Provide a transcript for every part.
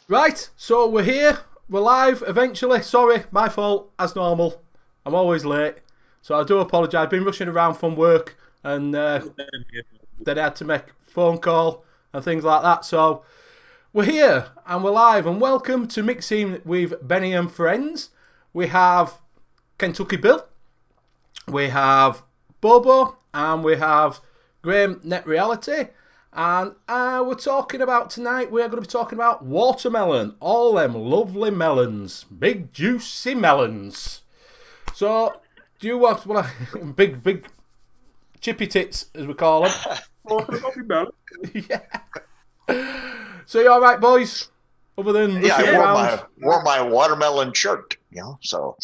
Right, so we're here. We're live eventually. Sorry, my fault, as normal. I'm always late. So I do apologise. I've been rushing around from work and then I had to make a phone call and things like that. So we're here and we're live. And welcome to Mixing with Benny and Friends. We have Kentucky Bill. We have Bobo. And we have Graham Net Reality. And we're talking about tonight, we're going to be talking about watermelon. All them lovely melons. Big juicy melons. So, do you want big chippy tits, as we call them? Yeah. So, you alright, boys? Other than I wore my watermelon shirt, so.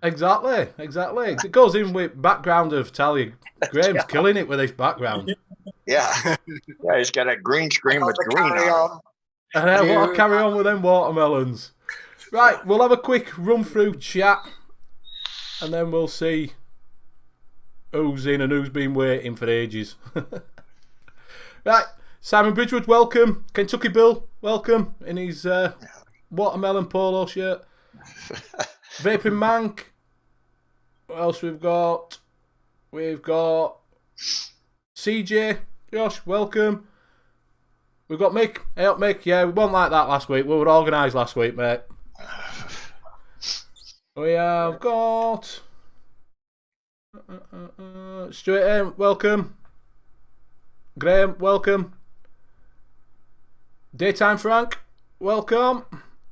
Exactly. It goes in with background of Talia. Graham's killing it with this background. Yeah, he's got a green screen with green on. And I want to carry on with them watermelons. Right, we'll have a quick run through chat, and then we'll see who's in and who's been waiting for ages. Right, Simon Bridgewood, welcome. Kentucky Bill, welcome in his watermelon polo shirt. Vaping Mank. What else we've got? We've got CJ. Josh, welcome. We've got Mick. Hey up, Mick. Yeah, we weren't like that last week. We were organised last week, mate. We have got Stuart. Welcome. Graham, welcome. Daytime Frank, welcome.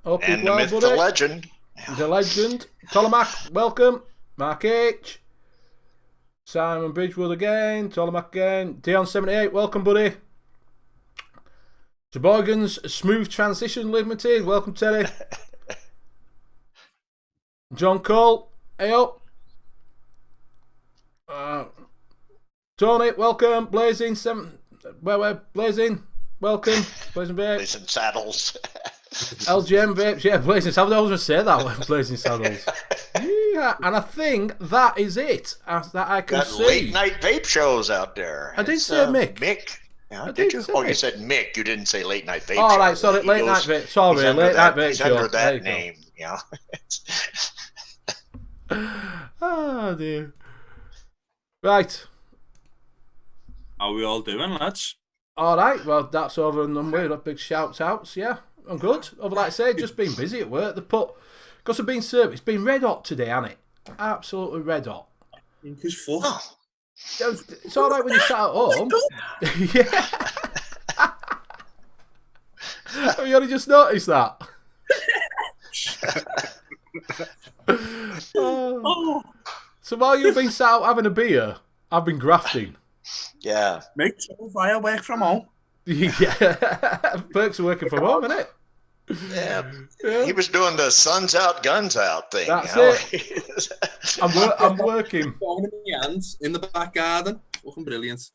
Hope and you're well, the myth, buddy. the legend. The legend. Tolomac, welcome. Mark H. Simon Bridgewood again. Tolomac again. Dion78, welcome, buddy. Sheboygan's Smooth Transition Limited, welcome, Terry. John Cole, hey up. Tony, welcome. Blazing, Blazing, welcome. Blazing Vapes. Blazing Saddles. LGM Vapes, yeah, Blazing Saddles. I was going to say that, Blazing Saddles. Yeah, and I think that is it. That I can see. Late night vape shows out there. I did say Mick. Mick. Yeah, I did you? say Oh, Mick. you said Mick. You didn't say late night vape. Oh, right, sorry, late night vape. Sorry, late night vape He's show. under that name. Yeah. Oh dear. Right. How are we all doing, lads? All right. Well, that's over and done with. Big shouts outs. Yeah, I'm good. Over, like I say, just been busy at work. Because I've been serving. It's been red hot today, hasn't it? Absolutely red hot. It's full. Oh. It's all right when you're sat at home. Yeah. Have you only just noticed that? Oh. So while you've been sat out having a beer, I've been grafting. Yeah. Make via work from home. Yeah. Perks of working from home, innit? Yeah. He was doing the suns out, guns out thing. That's it. I'm working. Phone in my hands in the back garden. Fucking brilliant. So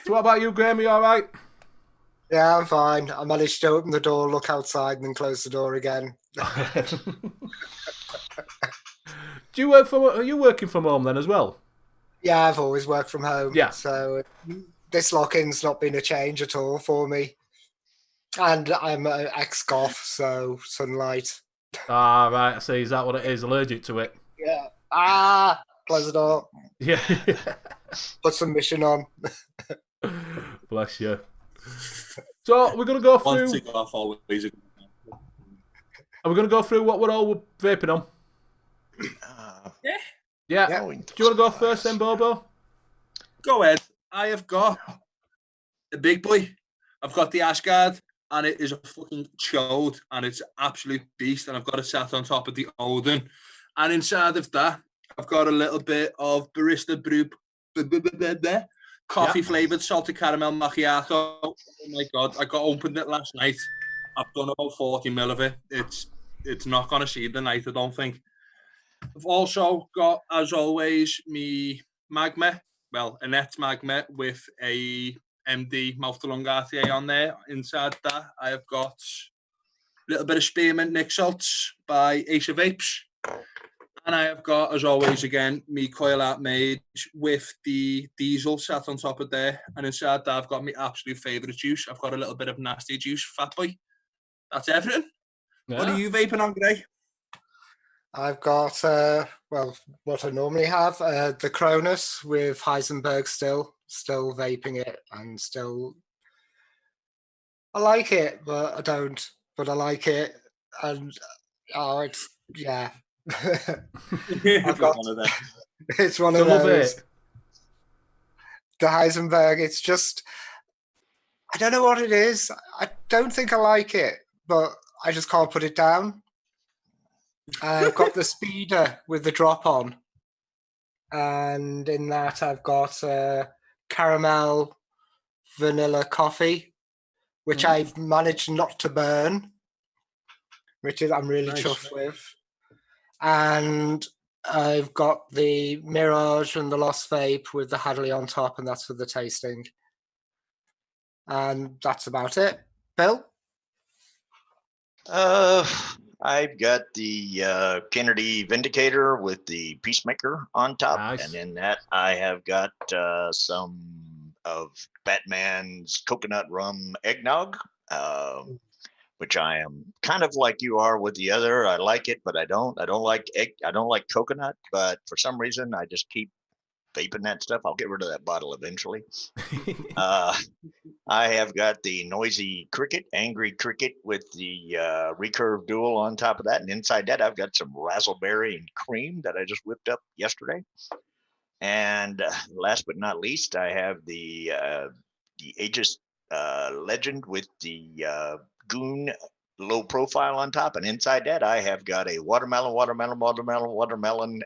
what about you, Graham? You all right? Yeah, I'm fine. I managed to open the door, look outside, and then close the door again. Are you working from home then as well? Yeah, I've always worked from home. Yeah. So this lock-in's not been a change at all for me. And I'm ex-goth, so sunlight. Ah, right. I see. Is that what it is? Allergic to it? Yeah. Close the door. Yeah. Put some mission on. Bless you. So we're gonna go One through. tick off always. Are we gonna go through what we're all vaping on? Yeah. Yeah. Do you want to go first, then, Bobo? Go ahead. I have got the big boy. I've got the Ashguard, and it is a fucking chode, and it's an absolute beast. And I've got it sat on top of the Odin, and inside of that, I've got a little bit of barista brew, coffee flavored salted caramel macchiato. Oh my god! I opened it last night. I've done about 40 ml of it. It's not gonna see the night, I don't think. I've also got, as always, me Magma. Well, a net Magma with a MD mouth to lung RTA on there. Inside that, I have got a little bit of spearmint Nick Salts by Ace of Apes. And I have got, as always, again, me Coil Art Mage with the diesel sat on top of there. And inside that, I've got my absolute favourite juice. I've got a little bit of nasty juice, Fat Boy. That's everything. Yeah. What are you vaping on, Gray? I've got, what I normally have, the Cronus with Heisenberg still vaping it, and still, I like it, but I don't, but I like it, and, yeah. I've got, one of them. it's one You of love those. it. The Heisenberg, it's just, I don't know what it is. I don't think I like it, but I just can't put it down. I've got the speeder with the drop on, and in that I've got caramel vanilla coffee, which I've managed not to burn, which is I'm really chuffed with. And I've got the Mirage and the Lost Vape with the Hadley on top, and that's for the tasting. And that's about it. Bill? I've got the Kennedy Vindicator with the Peacemaker on top. Nice. And in that, I have got some of Batman's coconut rum eggnog, which I am kind of like you are with the other. I like it, but I don't like egg. I don't like coconut, but for some reason, I just keep vaping that stuff. I'll get rid of that bottle eventually. I have got the Noisy Cricket, Angry Cricket with the Recurve Dual on top of that. And inside that, I've got some Razzleberry and cream that I just whipped up yesterday. And last but not least, I have the Aegis Legend with the Goon low profile on top. And inside that, I have got a watermelon,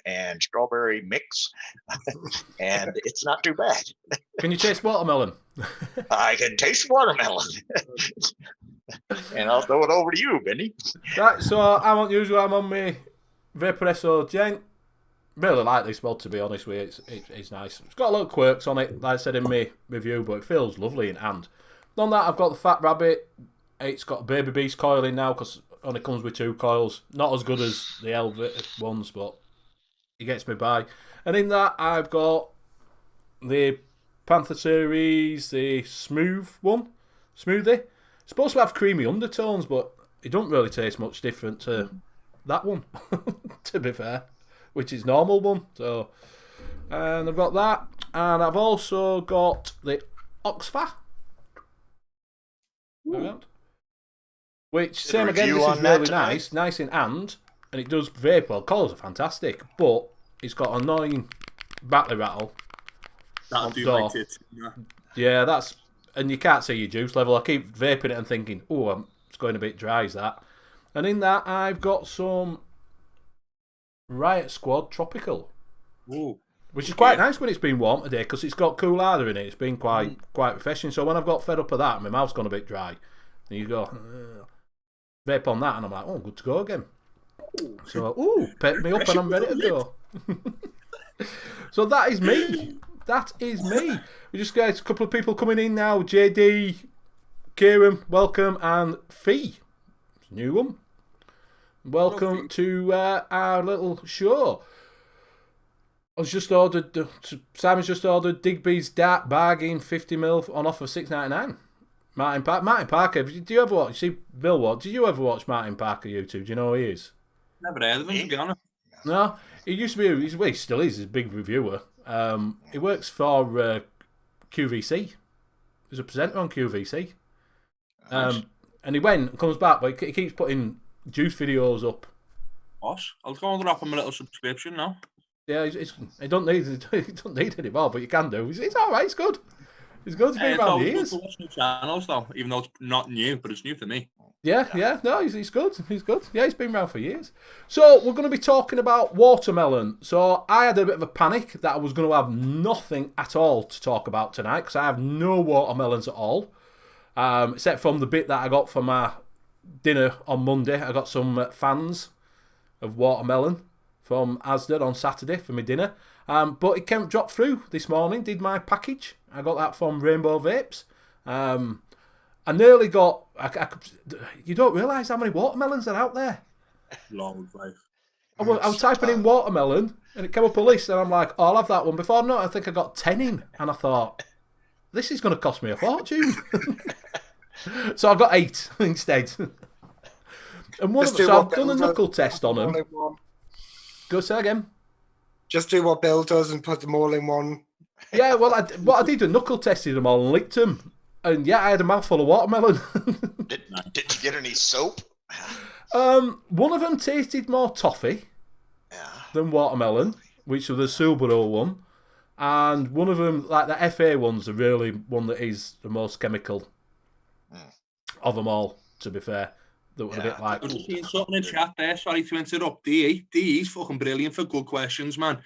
and strawberry mix. And it's not too bad. Can you taste watermelon? I can taste watermelon. And I'll throw it over to you, Benny. Right, so I'm on usual. I'm on my Vaporesso Gent. Really like this mod, to be honest with you. It's nice. It's got a lot of quirks on it, like I said in my review, but it feels lovely in hand. On that, I've got the Fat Rabbit. It's got a Baby Beast coil in now because it only comes with 2 coils. Not as good as the Elvet ones, but it gets me by. And in that, I've got the Panther Series, the Smooth one. Smoothie. It's supposed to have creamy undertones, but it don't really taste much different to that one, to be fair, which is normal one. So, and I've got that. And I've also got the Oxfam. Which, same again, this is really nice in hand, and it does vape well. Colours are fantastic, but it's got annoying battery rattle. That'll do like it. Yeah, that's, and you can't see your juice level. I keep vaping it and thinking, oh, it's going a bit dry, is that? And in that, I've got some Riot Squad Tropical. Ooh. Which is quite nice when it's been warm today, because it's got cool harder in it. It's been quite refreshing. So when I've got fed up of that, my mouth's gone a bit dry. And you go, vape on that, and I'm like, oh, good to go again. So, pep me up and I'm ready to go. So that is me. That is me. We just got a couple of people coming in now. JD, Kieran, welcome, and Fee, new one. Welcome to our little show. Simon's just ordered Digby's Dark Bargain 50ml on offer $6.99. Martin Parker, do you ever watch? See, Bill, what? Did you ever watch Martin Parker YouTube? Do you know who he is? Never heard of him, to be honest. No, he used to be. He still is. He's a big reviewer. He works for QVC. He's a presenter on QVC. Nice. And he went and comes back, but he keeps putting juice videos up. Boss, I'll go and drop him a little subscription now. Yeah, he don't need any more, but you can do. It's all right. It's good. It's good to be around the years. It's new channels though, even though it's not new, but it's new to me. Yeah. No, he's good. He's good. Yeah, he's been around for years. So we're going to be talking about watermelon. So I had a bit of a panic that I was going to have nothing at all to talk about tonight because I have no watermelons at all, except from the bit that I got for my dinner on Monday. I got some fans of watermelon from Asda on Saturday for my dinner. But it came dropped through this morning. Did my package. I got that from Rainbow Vapes. I nearly got. You don't realise how many watermelons are out there. Long life. I was typing in watermelon, and it came up a list, and I'm like, oh, I'll have that one. Before I know it, I think I got 10 in, and I thought, this is going to cost me a fortune. So I got 8 instead. And one of them, so I've done a knuckle test on them. Go say again. Just do what Bill does and put them all in one. Yeah, well, what I did, I knuckle tested them all and licked them. And yeah, I had a mouthful of watermelon. Did you get any soap? One of them tasted more toffee than watermelon, which was the Subaru one. And one of them, like the FA ones, are really one that is the most chemical of them all, to be fair. That were a bit like... I've just seen something in chat there, sorry to interrupt. Dee's fucking brilliant for good questions, man.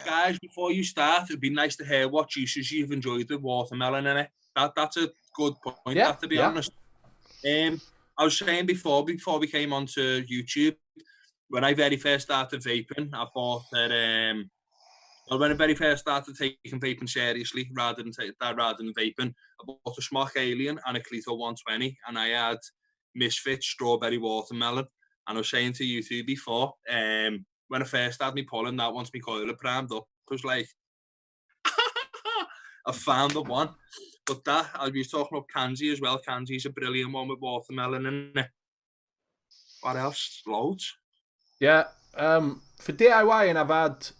Guys, before you start, it'd be nice to hear what juices you've enjoyed with watermelon in it. That's a good point, to be honest. I was saying before we came onto YouTube, when I very first started vaping, I bought that... when I very first started taking vaping seriously, rather than vaping, I bought a Smock Alien and a Clito 120, and I had Misfit strawberry watermelon. And I was saying to you two before, when I first had me pulling that, once my coil had primed up, I was like, I found the one. But that, I was talking about Kanzi as well. Kanzi's a brilliant one with watermelon in it. What else? Loads. Yeah. For DIY, and I've had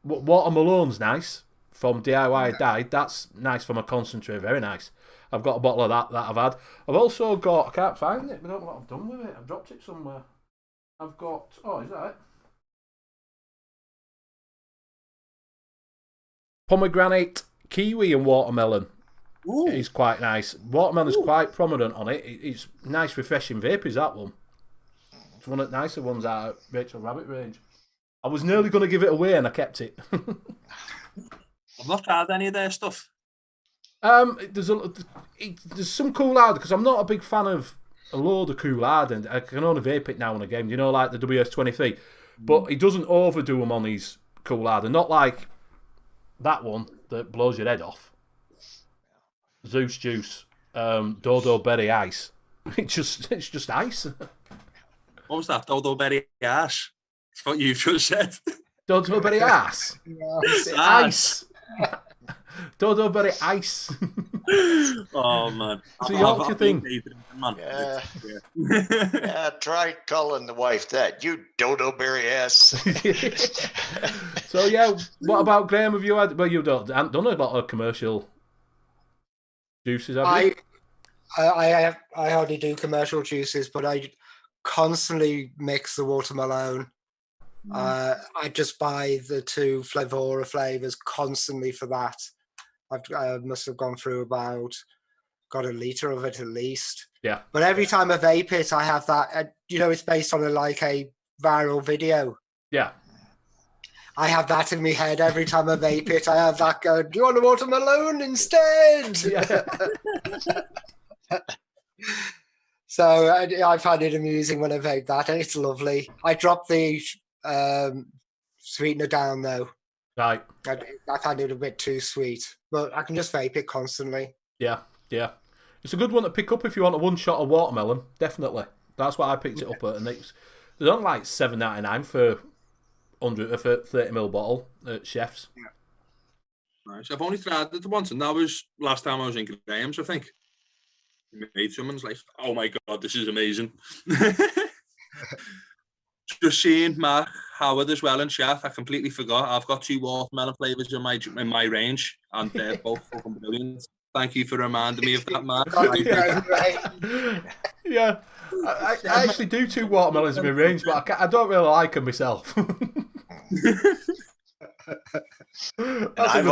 Watermelone's nice from DIY Died. That's nice from a concentrate. Very nice. I've got a bottle of that I've had. I've also got, I can't find it, but I don't know what I've done with it. I've dropped it somewhere. I've got, is that it? Pomegranate, kiwi and watermelon. Ooh. It's quite nice. Watermelon's quite prominent on it. It's nice, refreshing vape, is that one. It's one of the nicer ones out of Rachel Rabbit range. I was nearly going to give it away and I kept it. I've not tried any of their stuff. There's some cool hard, because I'm not a big fan of a load of cool hard, and I can only vape it now and again, you know, like the WS-23. But he doesn't overdo them on his cool hard, and not like that one that blows your head off. Zeus Juice, Dodo Berry Ice. It's just ice. What was that? Dodo Berry Ash? That's what you just said. Dodo Berry Ass. Ice. Dodo Berry Ice. Oh man! It's a Yorkshire thing. Yeah, try calling the wife that. You dodo berry ass. So yeah, what about Graham? Have you had? Well, you've done a lot of commercial juices, have you? I hardly do commercial juices, but I constantly mix the watermelon. I just buy the 2 Flavora flavors constantly for that. I must have gone through got a litre of it at least. Yeah. But every time I vape it, I have that, it's based on a viral video. Yeah. I have that in my head every time I vape it. I have that going, do you want a watermelon instead? Yeah. So I find it amusing when I vape that, and it's lovely. I dropped the sweetener down though. Right. I find it a bit too sweet, but I can just vape it constantly. Yeah. It's a good one to pick up if you want a one shot of watermelon. Definitely. That's what I picked it up at, and they're on like $7.99 for 30ml bottle at Chef's. Yeah. Nice. I've only tried it once, and that was last time I was in Graham's, I think. Made someone's like, oh my god, this is amazing. Just seeing Mark Howard as well in chat, I completely forgot. I've got 2 watermelon flavours in my range, and they're both fucking brilliant. Thank you for reminding me of that, Mark. Yeah, I actually do 2 watermelons in my range, but I don't really like them myself. I've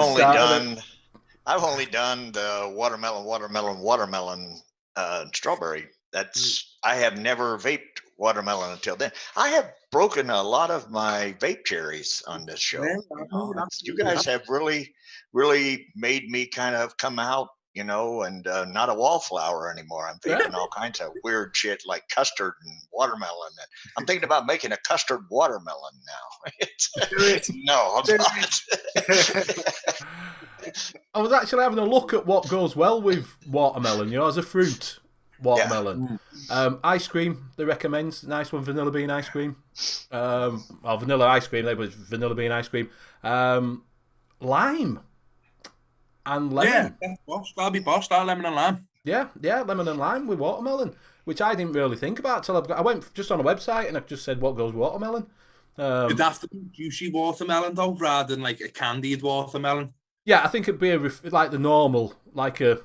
only done the watermelon, strawberry. I have never vaped watermelon until then. I have broken a lot of my vape cherries on this show. You guys have really, really made me kind of come out, and not a wallflower anymore. I'm vaping all kinds of weird shit like custard and watermelon. I'm thinking about making a custard watermelon now. No, I'm not. I was actually having a look at what goes well with watermelon, as a fruit. watermelon. Ice cream, they recommend. Nice one, vanilla bean ice cream. Vanilla ice cream, they was vanilla bean ice cream. Lime and lemon. Yeah, that'll be boss, that lemon and lime. Yeah, lemon and lime with watermelon, which I didn't really think about till I went just on a website and I just said what goes with watermelon. It'd have to be juicy watermelon though, rather than like a candied watermelon. Yeah, I think it'd be like the normal, like a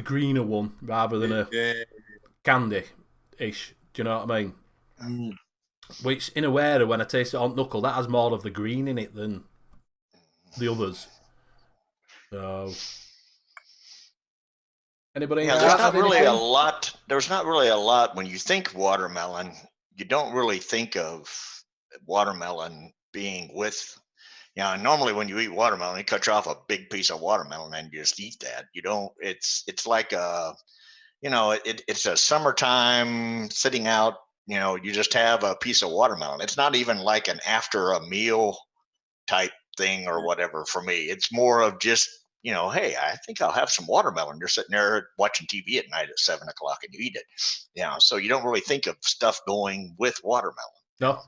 greener one rather than a candy-ish. Do you know what I mean? Which, in a way, when I taste it on knuckle, that has more of the green in it than the others. So, anybody? Yeah, there's not really a lot. There's not really a lot when you think watermelon. You don't really think of watermelon being with. Normally when you eat watermelon, you cut off a big piece of watermelon and you just eat that. You don't. It's like it's a summertime sitting out. You just have a piece of watermelon. It's not even like an after a meal type thing or whatever for me. It's more of just, hey, I think I'll have some watermelon. You're sitting there watching TV at night at 7:00 and you eat it. So you don't really think of stuff going with watermelon. No.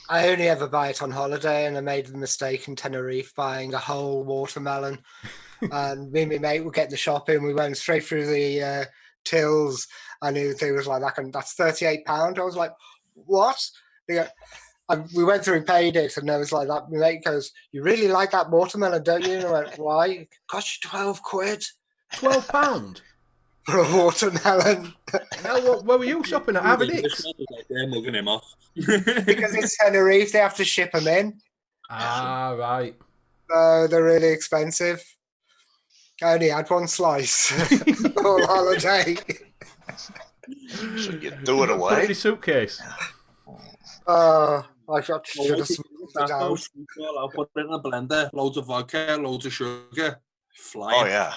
I only ever buy it on holiday, and I made the mistake in Tenerife buying a whole watermelon. And me and my mate were getting the shopping. We went straight through the tills, and it was like that, and that's £38. I was like, what? And we went through and paid it, and I was like that. My mate goes, "You really like that watermelon, don't you?" And I went, "Why?" It cost you £12. £12 for a watermelon. Where were you shopping at? Averdix? They're mugging him off. Because it's Tenerife, they have to ship them in. Right. So they're really expensive. I only had one slice all holiday. So you threw it away? Put it in your suitcase. I should have smoked it out. I'll put it in a blender, loads of vodka, loads of sugar. Flying. Oh, yeah.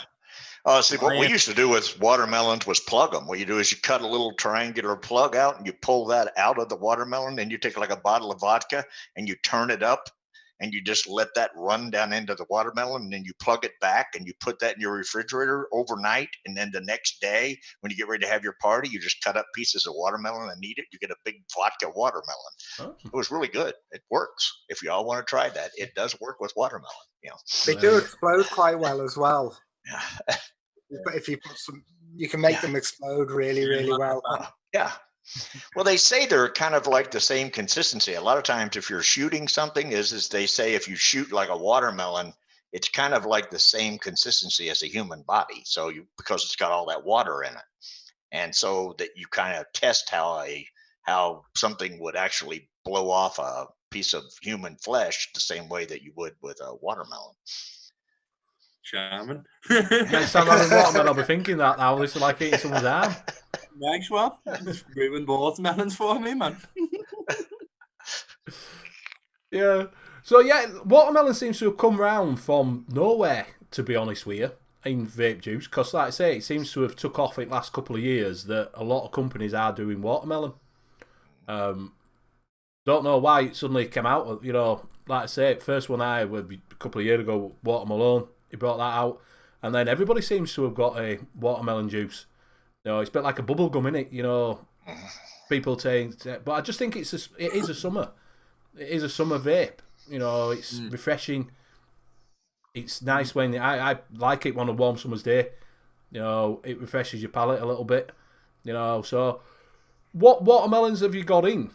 See, what we used to do with watermelons was plug them. What you do is you cut a little triangular plug out and you pull that out of the watermelon, and you take like a bottle of vodka and you turn it up and you just let that run down into the watermelon, and then you plug it back and you put that in your refrigerator overnight. And then the next day, when you get ready to have your party, you just cut up pieces of watermelon and eat it. You get a big vodka watermelon. Oh. It was really good. It works. If you all want to try that, it does work with watermelon. They do explode quite well as well. Yeah. But if you put some, you can make them explode really, really well. Yeah. Well, they say they're kind of like the same consistency. A lot of times, if you're shooting something, is they say if you shoot like a watermelon, it's kind of like the same consistency as a human body. So because it's got all that water in it, and so that you kind of test how something would actually blow off a piece of human flesh the same way that you would with a watermelon. Charming. Next time I'm in watermelon, I'll be thinking that now. This is like eating someone's arm. Next one. It's ruined watermelons for me, man. Yeah. So, watermelon seems to have come round from nowhere, to be honest with you, in vape juice. Because, like I say, it seems to have took off in the last couple of years that a lot of companies are doing watermelon. Don't know why it suddenly came out. Like I say, first one I would be a couple of years ago, watermelon. He brought that out, and then everybody seems to have got a watermelon juice. It's a bit like a bubble gum, innit? People saying, but I just think it is a summer. It is a summer vape. It's refreshing. It's nice when I like it on a warm summer's day. It refreshes your palate a little bit. So what watermelons have you got in?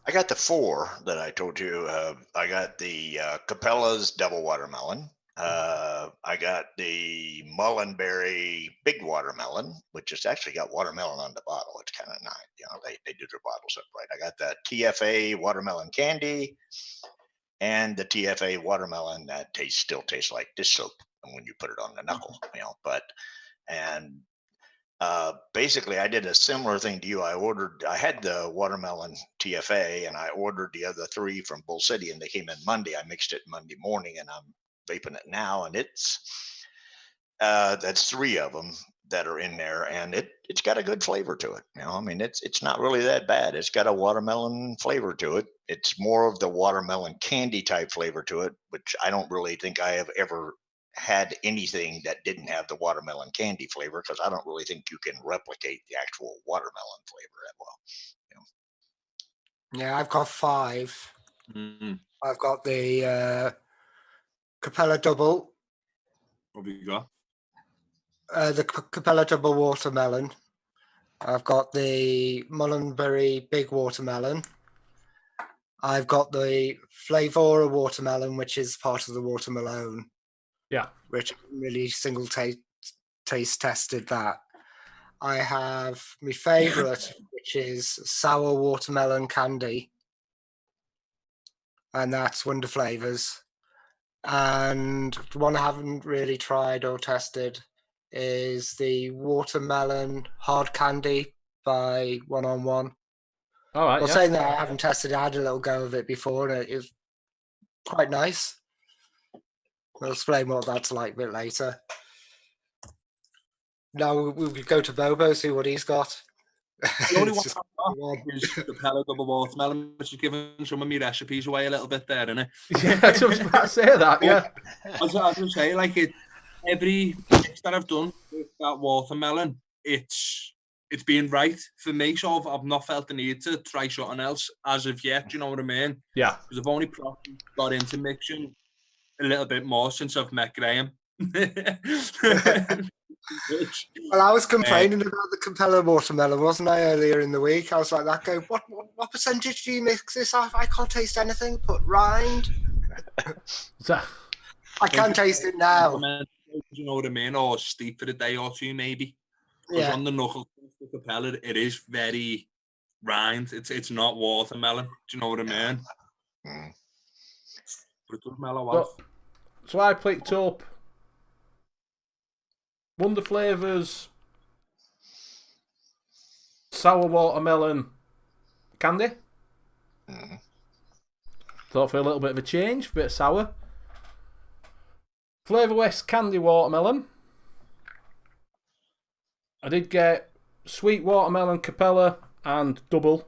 I got the 4 that I told you. I got the Capella's Double Watermelon. I got the Mullenberry Big Watermelon, which has actually got watermelon on the bottle. It's kind of nice. They do their bottles up right. I got the TFA Watermelon Candy and the TFA Watermelon that still tastes like dish soap when you put it on the knuckle. Basically, I did a similar thing to you. I had the watermelon TFA, and I ordered the other 3 from Bull City, and they came in Monday. I mixed it Monday morning, and I'm vaping it now, and that's 3 of them that are in there, and it's got a good flavor to it. It's not really that bad. It's got a watermelon flavor to it. It's more of the watermelon candy type flavor to it, which I don't really think I have ever had anything that didn't have the watermelon candy flavor, because I don't really think you can replicate the actual watermelon flavor that well. Yeah, I've got 5. Mm. I've got the Capella Double, What have you got? the Capella Double Watermelon. I've got the Mullenberry Big Watermelon. I've got the Flavora Watermelon, which is part of the watermelon. Yeah. Which really single taste tested that. I have my favourite, which is sour watermelon candy. And that's Wonder Flavors. And the one I haven't really tried or tested is the watermelon hard candy by 1-on-1. All right. Well, Yeah. saying that I haven't tested it, I had a little go of it before, and it was quite nice. I'll explain what that's like a bit later. Now we could go to Bobo, see what he's got. The only one It's I've got is the Capella Double Watermelon, which is giving some of my recipes away a little bit there, isn't it? Yeah, I was about to say that. Yeah. As I was saying, like every mix that I've done with that watermelon, it's been right for me. So I've not felt the need to try something else as of yet. Do you know what I mean? Yeah. Because I've only probably got into mixing a little bit more since I've met Graham. Well, I was complaining about the Capella watermelon, wasn't I, earlier in the week? I was like, "That go. What percentage do you mix this off? I can't taste anything. Put rind. So, I can taste it now." You know what I mean? Or steep for a day or two, maybe. Because Yeah, on the knuckle, the Capella, it is very rind. It's not watermelon. Do you know what I mean? Mm. But it does mellow out. so I picked up Wonder Flavors sour watermelon candy. Mm. Thought for a little bit of a change, a bit sour. Flavor West candy watermelon. I did get sweet watermelon Capella and double.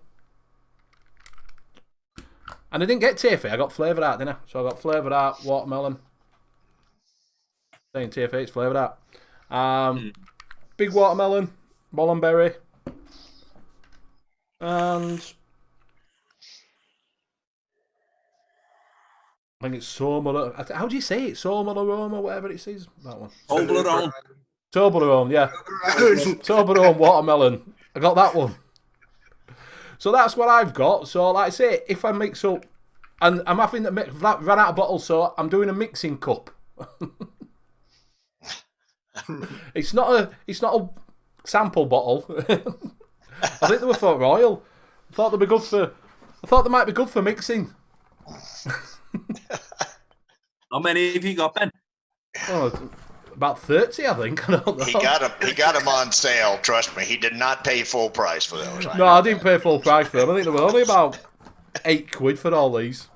And I didn't get Taffy, I got Flavoured Art, didn't I? So I got Flavoured Art watermelon. Saying Taffy, it's Flavoured Art. Big watermelon, Mullenberry. And I think it's Somala. How do you say it? Somala whatever it says. That one. Toblerone. Toblerone, yeah. Toblerone watermelon. I got that one. So that's what I've got. So like I say, if I mix up, and I'm having that ran out of bottles, so I'm doing a mixing cup. It's not a sample bottle. I think they were for Royal. I thought they might be good for mixing. How many have you got, Ben? Oh, about 30, I think. I don't know. He got them on sale. Trust me, he did not pay full price for those. No, I didn't pay full price for them. I think they were only about £8 for all these.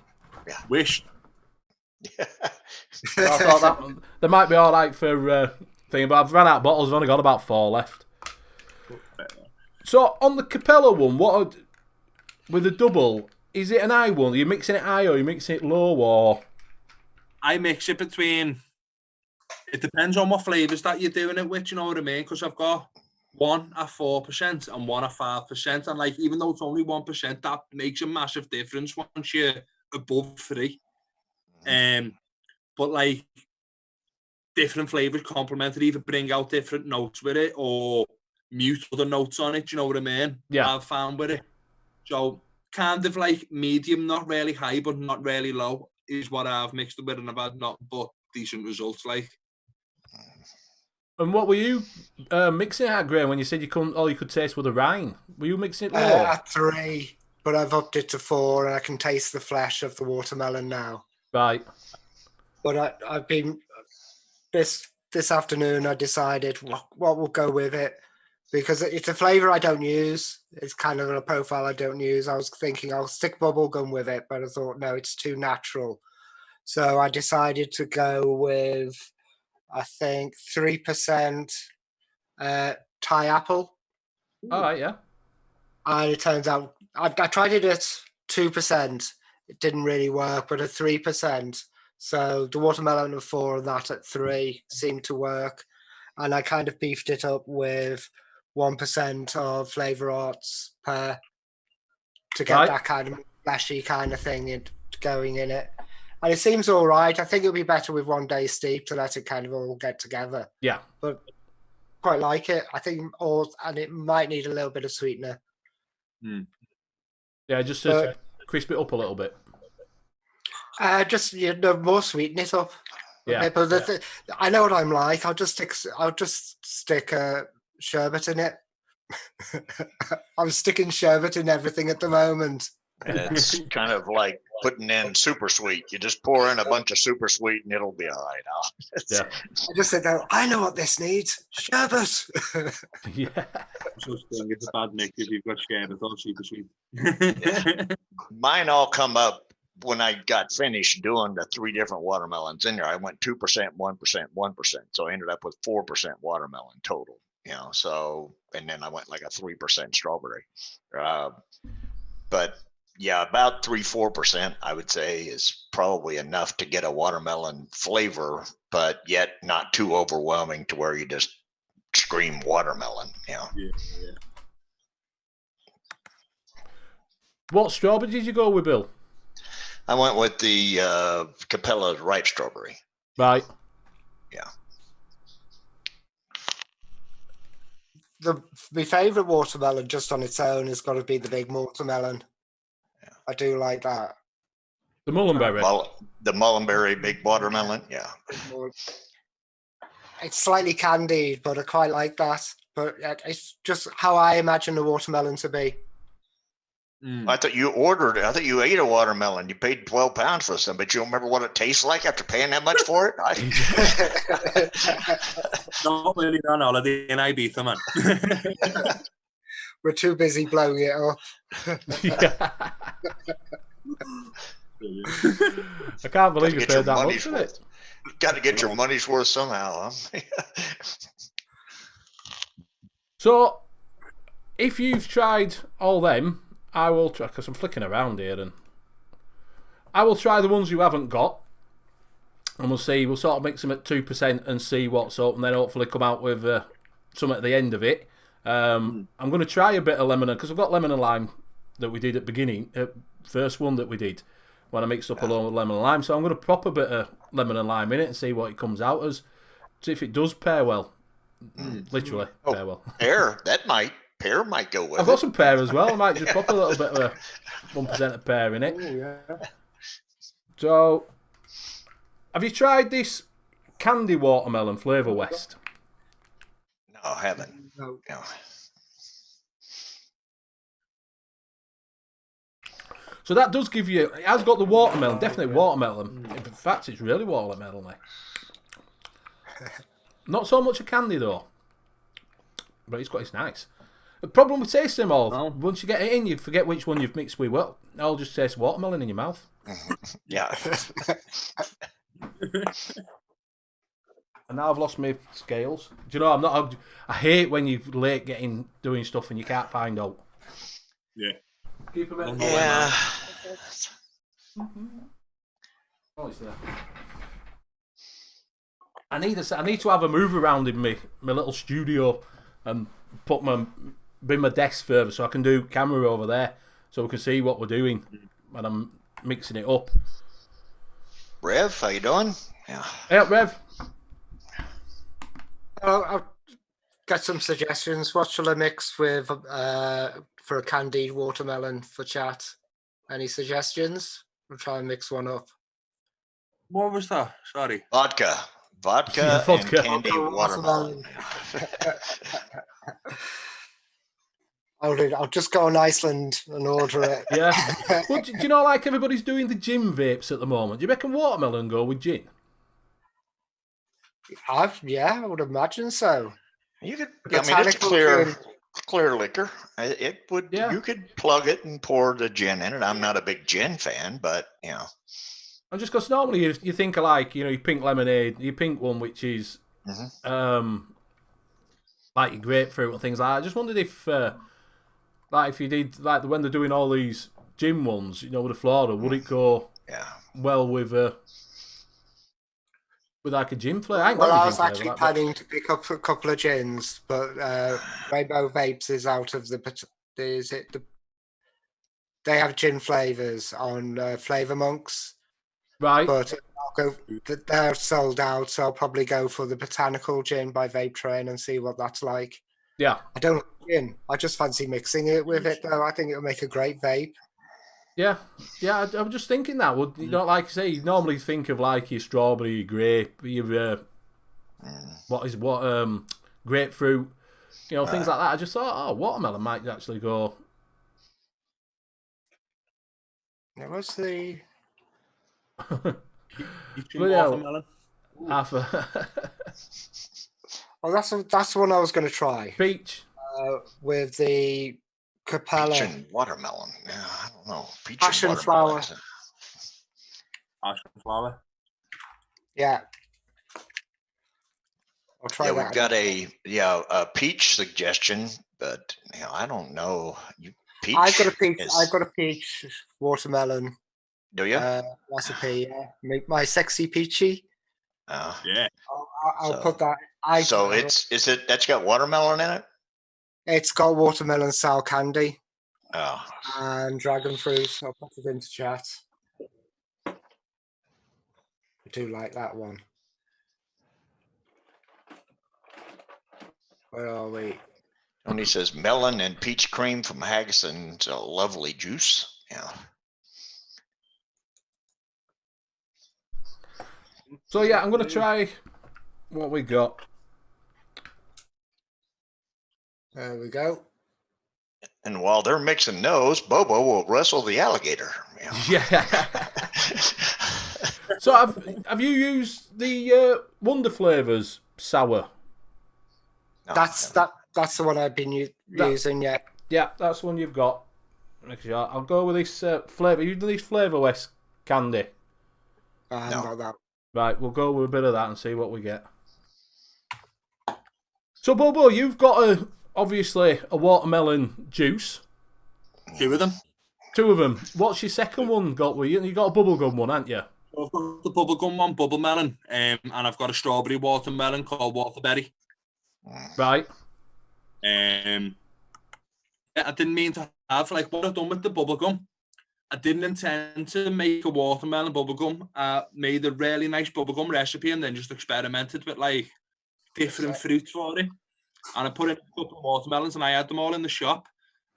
Yeah. Wish. So I thought that they might be all right for thing, but I've run out of bottles. I've only got about 4 left. So on the Capella one, with the double, is it an high one? Are you mixing it high or are you mixing it low? Or I mix it between. It depends on what flavours that you're doing it with. You know what I mean? Because I've got one at 4% and one at 5%, and like even though it's only 1%, that makes a massive difference once you're above 3. But like different flavours complement it, either bring out different notes with it or mute other notes on it. Do you know what I mean? Yeah. I've found with it. So kind of like medium, not really high, but not really low, is what I've mixed it with, and I've had nothing but decent results. Like. And what were you mixing it at, Graham, when you said all you could taste was the rind? Were you mixing it low? at 3, but I've upped it to 4, and I can taste the flesh of the watermelon now. Right. But I've been this afternoon. I decided what will go with it, because it's a flavour I don't use. It's kind of a profile I don't use. I was thinking I'll stick bubblegum with it, but I thought no, it's too natural. So I decided to go with, I think, 3% Thai apple. All right, yeah. And it turns out I tried it at 2%. It didn't really work, but at 3%, So the watermelon of 4 and that at 3 seemed to work. And I kind of beefed it up with 1% of flavor arts per to get that kind of flashy kind of thing going in it. And it seems all right. I think it'll be better with 1 day steep to let it kind of all get together. Yeah. But quite like it. I think and it might need a little bit of sweetener. Yeah, just to crisp it up a little bit. Just more sweeten it up. Yeah. Okay, but I know what I'm like. I'll just stick sherbet in it. I'm sticking sherbet in everything at the moment. And it's kind of like putting in super sweet. You just pour in a bunch of super sweet and it'll be all right. Yeah. I just said, I know what this needs. Sherbet. Yeah. So it's a bad mix if you've got sherbet or super sweet. Yeah. Mine all come up when I got finished doing the 3 different watermelons in there. I went 2%, 1%, 1%. So I ended up with 4% watermelon total. So, and then I went like a 3% strawberry. But yeah, about 3-4%, I would say, is probably enough to get a watermelon flavor, but yet not too overwhelming to where you just scream watermelon. Yeah. What strawberry did you go with, Bill? I went with the Capella ripe strawberry. Right. Yeah. My favourite watermelon just on its own has got to be the big watermelon. Yeah. I do like that. The mullenberry. The mullenberry big watermelon, yeah. It's slightly candied, but I quite like that. But it's just how I imagine the watermelon to be. I thought you ate a watermelon. You paid £12 for some, but you don't remember what it tastes like after paying that much for it? Not really on holiday in Ibiza, man. We're too busy blowing it up. I can't believe you paid that much for it. Got to get your money's worth somehow. Huh? So, if you've tried all them, I will try, because I'm flicking around here, and I will try the ones you haven't got, and we'll sort of mix them at 2% and see what's up, and then hopefully come out with some at the end of it. I'm going to try a bit of lemon, because I've got lemon and lime that we did at the beginning, first one that we did, when I mixed up a load of lemon and lime, so I'm going to pop a bit of lemon and lime in it and see what it comes out as, see if it does pair well. Literally, pair well. Pear might go with I've got some pear as well. I might just pop a little bit of 1% of pear in it. Oh, yeah. So, have you tried this candy watermelon Flavour West? No, I haven't. No. So that does give you, it has got the watermelon, definitely watermelon. In fact, it's really watermelon. Not so much a candy though, but it's nice. The problem with tasting them all, once you get it in, you forget which one you've mixed with. Well, I'll just taste watermelon in your mouth. Yeah. And now I've lost my scales. Do you know, I hate when you're late doing stuff and you can't find out. Yeah. Keep them in. Yeah. Oh, it's there. I need to have a move around in my little studio and bring my desk further so I can do camera over there so we can see what we're doing when I'm mixing it up. Rev, how you doing? Yeah. Hey, Rev. I'll get some suggestions. What shall I mix with for a candied watermelon for chat? Any suggestions? We'll try and mix one up. What was that? Sorry. Vodka Yeah, and candy watermelon. I'll just go on Iceland and order it. Yeah. Well, do you know, like everybody's doing the gin vapes at the moment? Do you reckon watermelon go with gin? I would imagine so. You could. It's clear liquor. It would. Yeah. You could plug it and pour the gin in it. I'm not a big gin fan, but And just because normally you think of like, your pink lemonade, your pink one, which is like your grapefruit and things like that. I just wondered if if you did, like when they're doing all these gin ones, with the Florida, would it go well with with like a gin flavour. I ain't Well, got I any was gin flavour. actually Like, but- planning to pick up a couple of gins, but Rainbow Vapes is out of the. Is it the? They have gin flavors on Flavor Monks, right. but they're sold out. So I'll probably go for the Botanical Gin by Vape Train and see what that's like. Yeah. I don't like gin. I just fancy mixing it with it, though. I think it'll make a great vape. Yeah. I'm just thinking that. Would you know, like I say, you normally think of like your strawberry, your grape, your grapefruit, you know, things like that. I just thought, watermelon might actually go. What's the? Eating Well, yeah. watermelon. Half Oh, that's the one I was going to try peach. with the Capella Peach and watermelon. Yeah, I don't know. Peach passion and flower. watermelon. Passion flower. Yeah, I'll try Yeah, that. we've got a peach suggestion, but I don't know. Peach. I've got a peach. is- I've got a peach watermelon Do you? recipe. Yeah, my sexy peachy. Yeah. I'll So- put that. So that's got watermelon in it? It's got watermelon sour candy Oh, and dragon fruit. I'll put it into chat. I do like that one. Where are we? Tony says melon and peach cream from Haggison's a lovely juice. Yeah. So yeah, I'm gonna try what we got. There we go. And while they're mixing those, Bobo will wrestle the alligator. Yeah. So have you used the Wonder Flavors sour? No, That's the one I've been using. Yeah. Yeah, that's the one you've got. Actually, I'll go with this flavour. You do this Flavour West candy. I haven't got that. Right, we'll go with a bit of that and see what we get. So, Bobo, you've got obviously a watermelon juice. 2 of them. 2 of them. What's your second one got with you? You got a bubblegum one, haven't you? I've got the bubblegum one, bubble melon, and I've got a strawberry watermelon called waterberry. Right. Yeah, I didn't mean to have, like, what I've done with the bubblegum. I didn't intend to make a watermelon bubblegum. I made a really nice bubblegum recipe and then just experimented with, like, different fruits for it. And I put in a couple of watermelons and I had them all in the shop.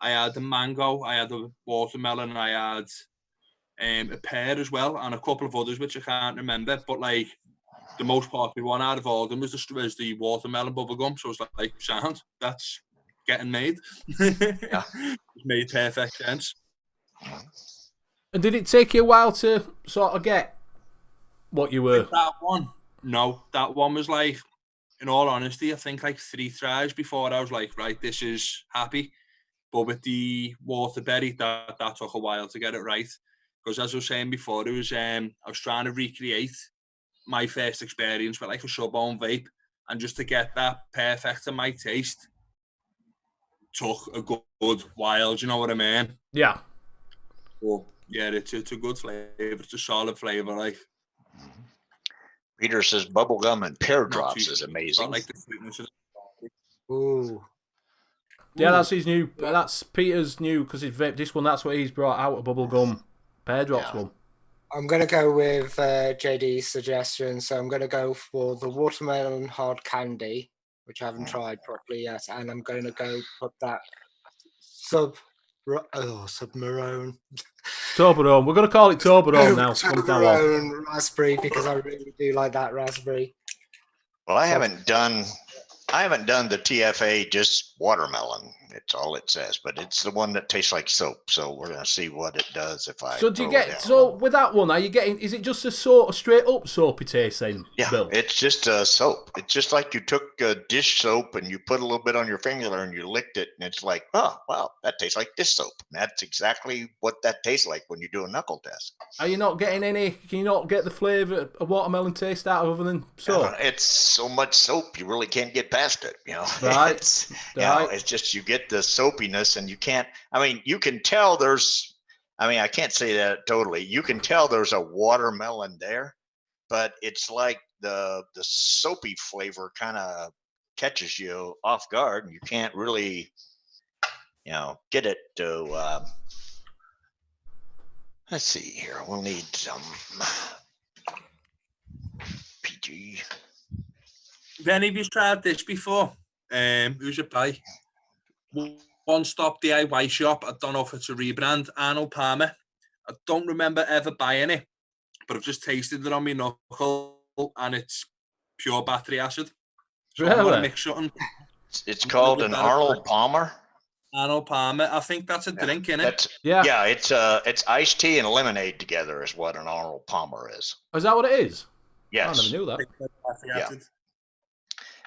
I had the mango, I had the watermelon, and I had a pear as well, and a couple of others which I can't remember. But, like, the most popular one out of all of them was the watermelon bubblegum. So I was like, sound, that's getting made. Yeah. It made perfect sense. And did it take you a while to sort of get what you were? That one, no, that one was like, in all honesty, I think like 3 tries before I was like, right, this is happy. But with the waterberry, that took a while to get it right. Because as I was saying before, it was I was trying to recreate my first experience with like a sub-ohm vape, and just to get that perfect to my taste took a good while. Do you know what I mean? Yeah. But yeah, it's a good flavour. It's a solid flavour. Like, Peter says bubblegum and pear not drops too- is amazing. Not like the sweetness of Ooh. Yeah, that's his new. That's Peter's new because he's vaped this one. That's what he's brought out, a bubblegum pear drops Yeah. one. I'm going to go with JD's suggestion. So I'm going to go for the watermelon hard candy, which I haven't tried properly yet. And I'm going to go put that Submarone. Toblerone. We're going to call it Toblerone now. From now on. Toblerone raspberry, because I really do like that raspberry. Well, I haven't done the TFA just watermelon. It's all it says, but it's the one that tastes like soap. So we're gonna see what it does if I. So do you throw it get down. so with that one? Are you getting? Is it just a sort of straight up soapy taste then? Yeah, Bill? it's just a soap. It's just like you took a dish soap and you put a little bit on your finger and you licked it, and it's like, oh, wow, that tastes like dish soap. And that's exactly what that tastes like when you do a knuckle test. Are you not getting any? Can you not get the flavour of watermelon taste out other than soap? It's so much soap, you really can't get past it. You know, Right, It's, right. it's just you get the soapiness, and you can't. I mean, you can tell there's. I mean, I can't say that totally. You can tell there's a watermelon there, but it's like the soapy flavor kind of catches you off guard, and you can't really, get it to. Let's see here. We'll need some PG. Have any of you tried this before? Who's it by? One Stop DIY Shop. I don't know if it's a rebrand. Arnold Palmer. I don't remember ever buying it, but I've just tasted it on my knuckle, and it's pure battery acid. So I'm gonna mix something. It's called an Arnold Palmer. Arnold Palmer. I think that's a drink, innit? Yeah. It's iced tea and lemonade together is what an Arnold Palmer is. Oh, is that what it is? Yes. I never knew that. Yeah.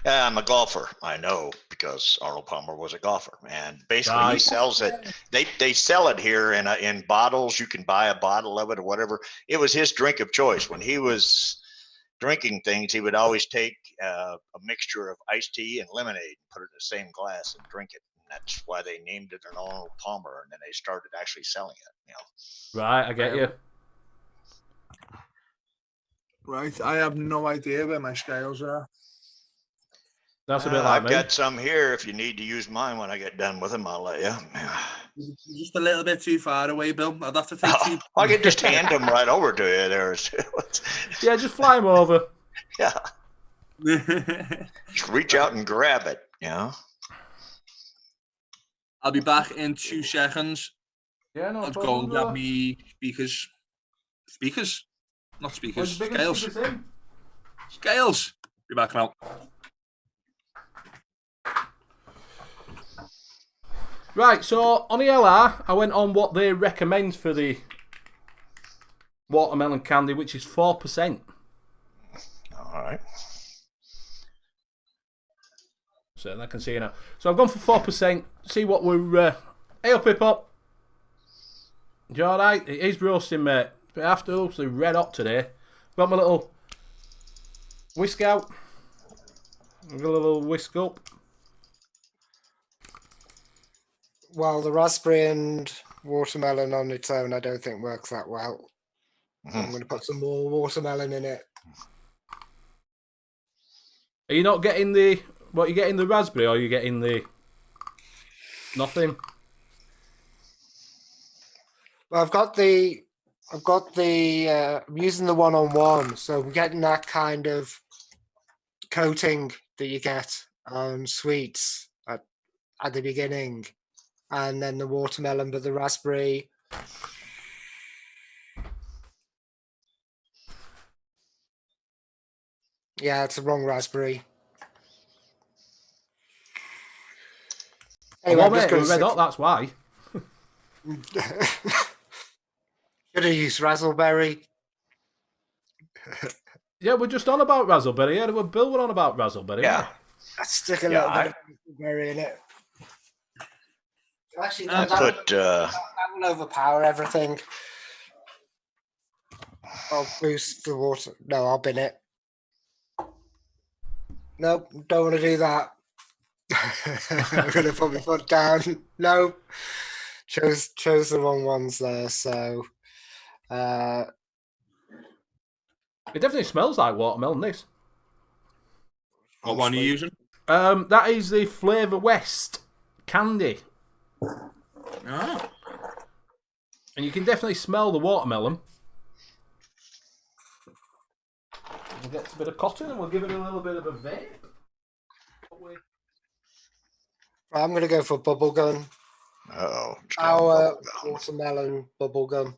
I'm a golfer. I know because Arnold Palmer was a golfer, and basically he sells it. They sell it here in bottles. You can buy a bottle of it or whatever. It was his drink of choice when he was drinking things. He would always take a mixture of iced tea and lemonade and put it in the same glass and drink it. That's why they named it an Arnold Palmer, and then they started actually selling it. Right, I get you. Right, I have no idea where my scales are. That's a bit like I've me. got some here. If you need to use mine when I get done with them, I'll let you. Just a little bit too far away, Bill. I'd have to take two. I could just hand them right over to you there. Yeah, just fly them over. Yeah. Just reach out and grab it, I'll be back in 2 seconds. Yeah, no I'll problem. go and grab me speakers. Speakers? Not speakers. Scales. Scales. Be back now. Right, so on ELR, I went on what they recommend for the watermelon candy, which is 4%. All right. So I can see you now. So I've gone for 4%. See what we're. Hey up, hip hop. You alright? It is roasting, mate. But after absolutely red hot today. Got my little whisk out. I've got a little whisk up. Well, the raspberry and watermelon on its own, I don't think works that well. Mm-hmm. I'm going to put some more watermelon in it. Are you not getting the... What, you getting the raspberry or are you getting the... Nothing? Well, I'm using the one-on-one, so I'm getting that kind of coating that you get on sweets at the beginning. And then the watermelon, but the raspberry... Yeah, it's the wrong raspberry. Anyway, well, mate, we're red hot, that's why. Should have used raspberry. Yeah, we're just on about raspberry. Yeah, Bill were on about raspberry. Yeah. Let's stick a little bit of raspberry in it. Actually, that will overpower everything. I'll boost the water. No, I'll bin it. Nope, don't want to do that. I'm going to put my foot down. No, chose the wrong ones there. So, it definitely smells like watermelon. This. What one are you using? That is the Flavour West candy. Ah. And you can definitely smell the watermelon. We'll get a bit of cotton and we'll give it a little bit of a vape. I'm going to go for bubblegum. Oh, Our watermelon bubblegum.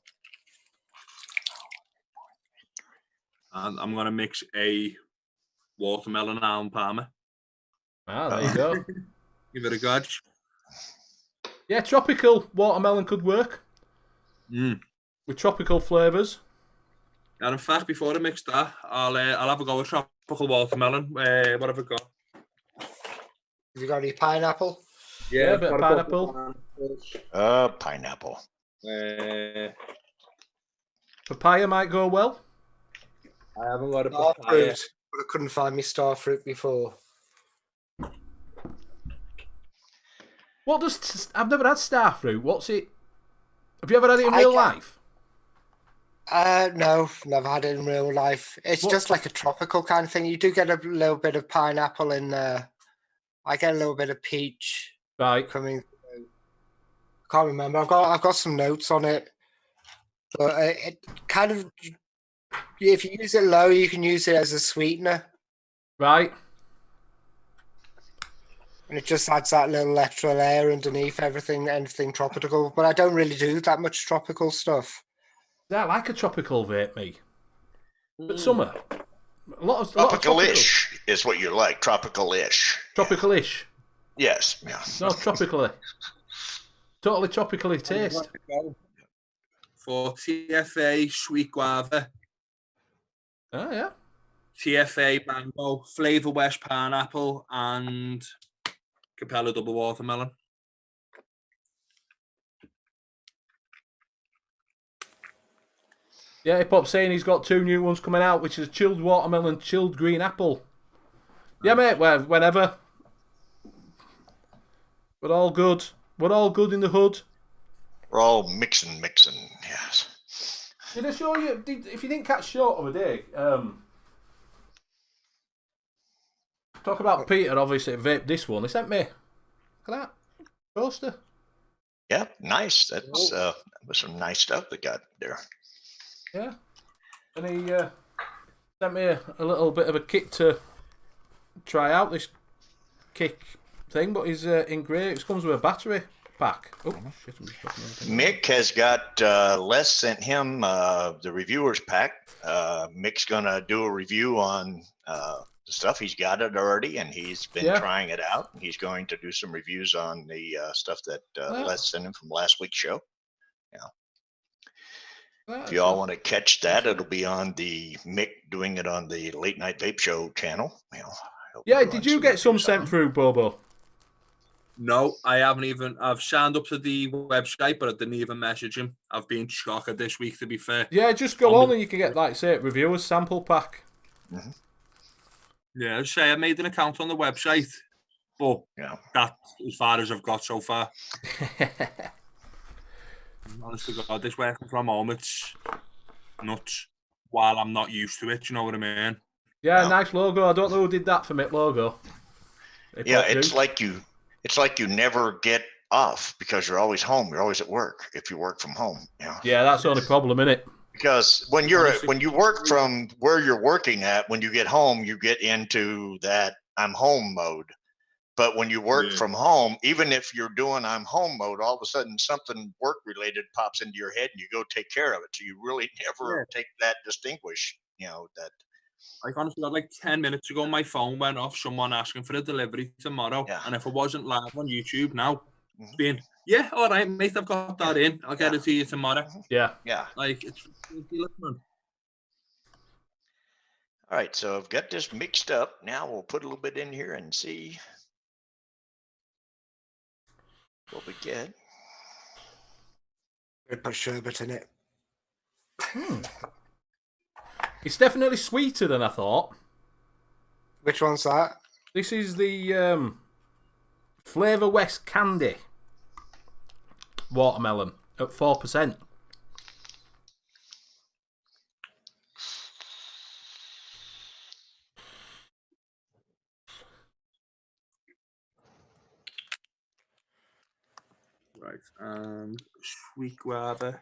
And I'm going to mix a watermelon Arnold Palmer. Ah, there you go. Give it a gudge. Yeah, tropical watermelon could work. With tropical flavours. And in fact, before I mix that, I'll have a go with tropical watermelon. What have I got? Have you got any pineapple? Yeah, a bit of pineapple. Pineapple. Papaya might go well. I haven't got a Star papaya. fruit, but I couldn't find my star fruit before. What does... I've never had star fruit. What's it... Have you ever had it in real life? No, never had it in real life. It's What- just like a tropical kind of thing. You do get a little bit of pineapple in there. I get a little bit of peach Right. coming through. Can't remember. I've got some notes on it, but it kind of, if you use it low, you can use it as a sweetener, Right. and it just adds that little extra layer underneath anything tropical. But I don't really do that much tropical stuff. Yeah, I like a tropical vape, me. But summer. A lot of Tropical-ish is what you like. Tropical-ish. Tropical-ish. Yes. Yeah. No, tropically. Totally tropically taste. For TFA sweet guava, Oh, yeah. TFA mango, Flavor West pineapple, and Capella double watermelon. Yeah, Hip Hop's saying he's got 2 new ones coming out, which is chilled watermelon, chilled green apple. Yeah, mate, whenever. We're all good. We're all good in the hood. We're all mixing. Yes. Did I show you? If you didn't catch short of a day, talk about Peter, obviously, vaped this one. He sent me, look at that, poster. Yeah. Nice. That's was some nice stuff they got there. Yeah. And he sent me a little bit of a kit to try out this kick thing, but he's in grey. It comes with a battery pack. Oh, shit. Mick has got Les sent him the reviewer's pack. Mick's gonna do a review on the stuff. He's got it already, and he's been trying it out. He's going to do some reviews on the stuff that Les sent him from last week's show. Yeah. If you all want to catch that, it'll be on the Mick doing it on the Late Night Vape Show channel. Yeah, did you get some sent through, Bobo? No, I haven't even. I've signed up to the website, but I didn't even message him. I've been shocked this week, to be fair. Yeah, just go on and you can get, like, say, reviewers sample pack. Mm-hmm. Yeah, I'd say I made an account on the website, but that's as far as I've got so far. Honestly, God, this working from home, it's nuts. While I'm not used to it, you know what I mean? Yeah, nice logo. I don't know who did that for Mick logo. Yeah, it's like you never get off because you're always home. You're always at work if you work from home. Yeah, that's the only problem, isn't it? Because when you work from where you're working at, when you get home, you get into that I'm home mode. But when you work from home, even if you're doing I'm home mode, all of a sudden something work related pops into your head and you go take care of it. So you really never take that distinguish, that. Like, honestly, like 10 minutes ago, my phone went off, someone asking for a delivery tomorrow. Yeah. And if it wasn't live on YouTube now, being, all right, mate, I've got that in. I'll get it to you tomorrow. Yeah. Yeah. Like, it's ridiculous, man. All right, so I've got this mixed up. Now we'll put a little bit in here and see what we get. Put sherbet in it. It's definitely sweeter than I thought. Which one's that? This is the Flavor West Candy watermelon at 4%. Right, and sweet guava.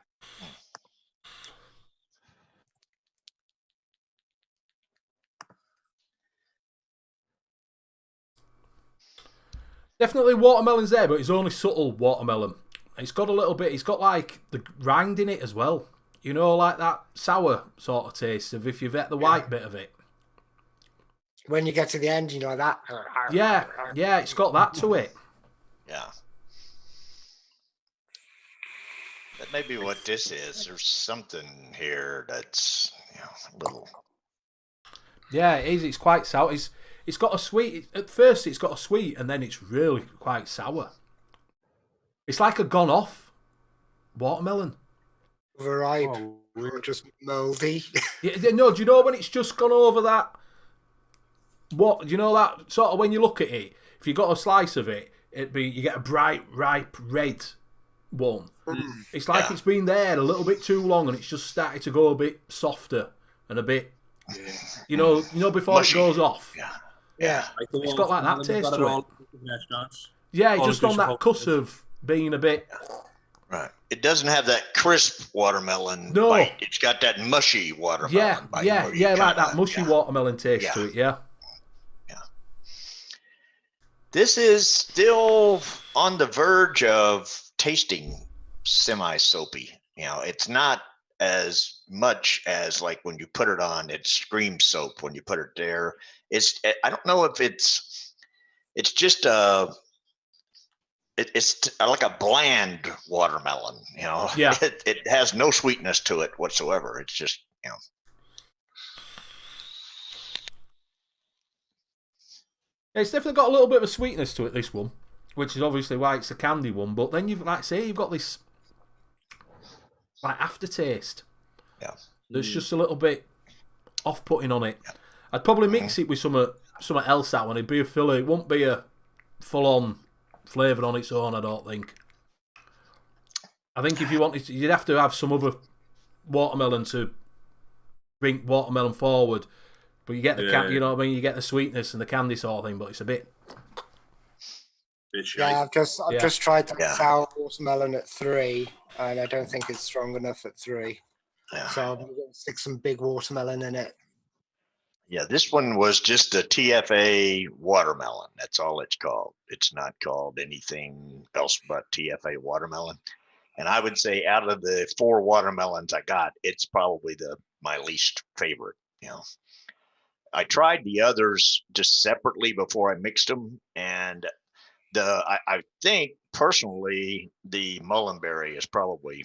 Definitely watermelon's there, but it's only subtle watermelon. It's got a little bit, it's got like the rind in it as well. You know, like that sour sort of taste of if you've ate the white bit of it. When you get to the end, you know that. Yeah, it's got that to it. Yeah. That may be what this is. There's something here that's, a little. Yeah, it is. It's quite sour. It's got a sweet. At first, it's got a sweet, and then it's really quite sour. It's like a gone off watermelon. Overripe. Or just mouldy. No, do you know when it's just gone over that? What do you know that sort of when you look at it? If you got a slice of it, you get a bright, ripe red one, it's like it's been there a little bit too long, and it's just started to go a bit softer and a bit, you know, before Mushy. it goes off. Yeah. Like the It's got like that watermelon taste that to are it. all in restaurants. Yeah, All just on that different cusp of being a bit. Right. It doesn't have that crisp watermelon No. bite. It's got that mushy watermelon bite. where you like that kinda- mushy watermelon taste Yeah. to it. Yeah. This is still on the verge of tasting semi-soapy. You know, it's not as much as like when you put it on, it screams soap when you put it there. I don't know if it's just it's like a bland watermelon, you know. Yeah. It has no sweetness to it whatsoever. It's just, you know. It's definitely got a little bit of a sweetness to it, this one, which is obviously why it's a candy one. But then you've got this like aftertaste. Yeah. There's just a little bit off-putting on it. I'd probably mix it with something else. That one, it'd be a filler. It won't be a full-on flavour on its own. I don't think. I think if you wanted to, you'd have to have some other watermelon to bring watermelon forward. But you get the you know what I mean. You get the sweetness and the candy sort of thing, but it's a bit. Yeah, I've just tried that sour watermelon at 3, and I don't think it's strong enough at 3. Yeah. So I'm going to stick some big watermelon in it. Yeah, this one was just a TFA watermelon. That's all it's called. It's not called anything else but TFA watermelon. And I would say out of the 4 watermelons I got, it's probably my least favorite. You know, I tried the others just separately before I mixed them, and I think personally the mullenberry is probably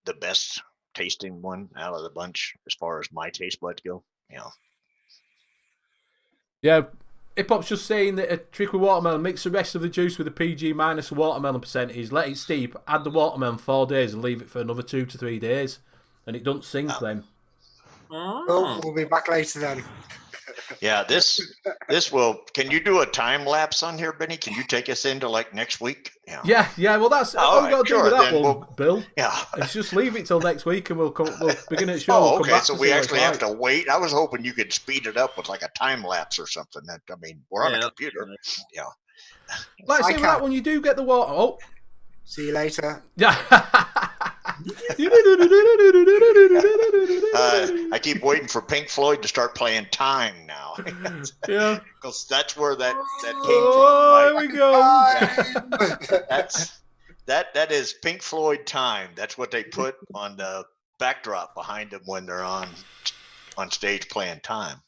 the best tasting one out of the bunch as far as my taste buds go. You know. Yeah, Hip Hop's just saying that a trick with watermelon: mix the rest of the juice with a PG minus the watermelon percentage, let it steep, add the watermelon 4 days, and leave it for another 2 to 3 days, and it doesn't sink then. Oh, we'll be back later then. Yeah, this will. Can you do a time lapse on here, Benny? Can you take us into like next week? Yeah. Well, that's all we got to do with that one, Bill. Yeah, it's just leave it till next week, and we'll begin the show. Oh, okay. So we actually have to wait. I was hoping you could speed it up with like a time lapse or something. I mean, we're on a computer. Yeah. Like I say, with that one, you do get the water. Oh, see you later. Yeah. I keep waiting for Pink Floyd to start playing Time now. Yeah, because that's where that came from. Right? There we go. that is Pink Floyd Time. That's what they put on the backdrop behind them when they're on stage playing Time.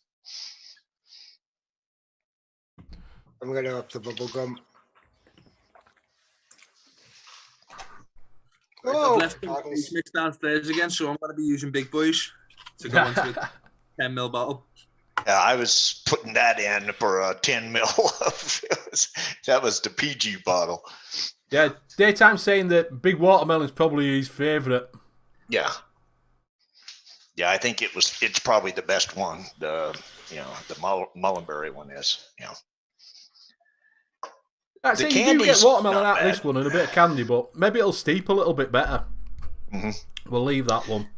I'm going to up the bubble gum. I've left the mix downstairs again, so I'm going to be using Big Boys to go into a 10ml bottle. Yeah, I was putting that in for a 10 mil. That was the PG bottle. Yeah, Daytime's saying that Big Watermelon's probably his favourite. Yeah. Yeah, I think it's probably the best one. The mullenberry one is. Yeah. I'd say you do get watermelon out of this one and a bit of candy, but maybe it'll steep a little bit better. Mm-hmm. We'll leave that one.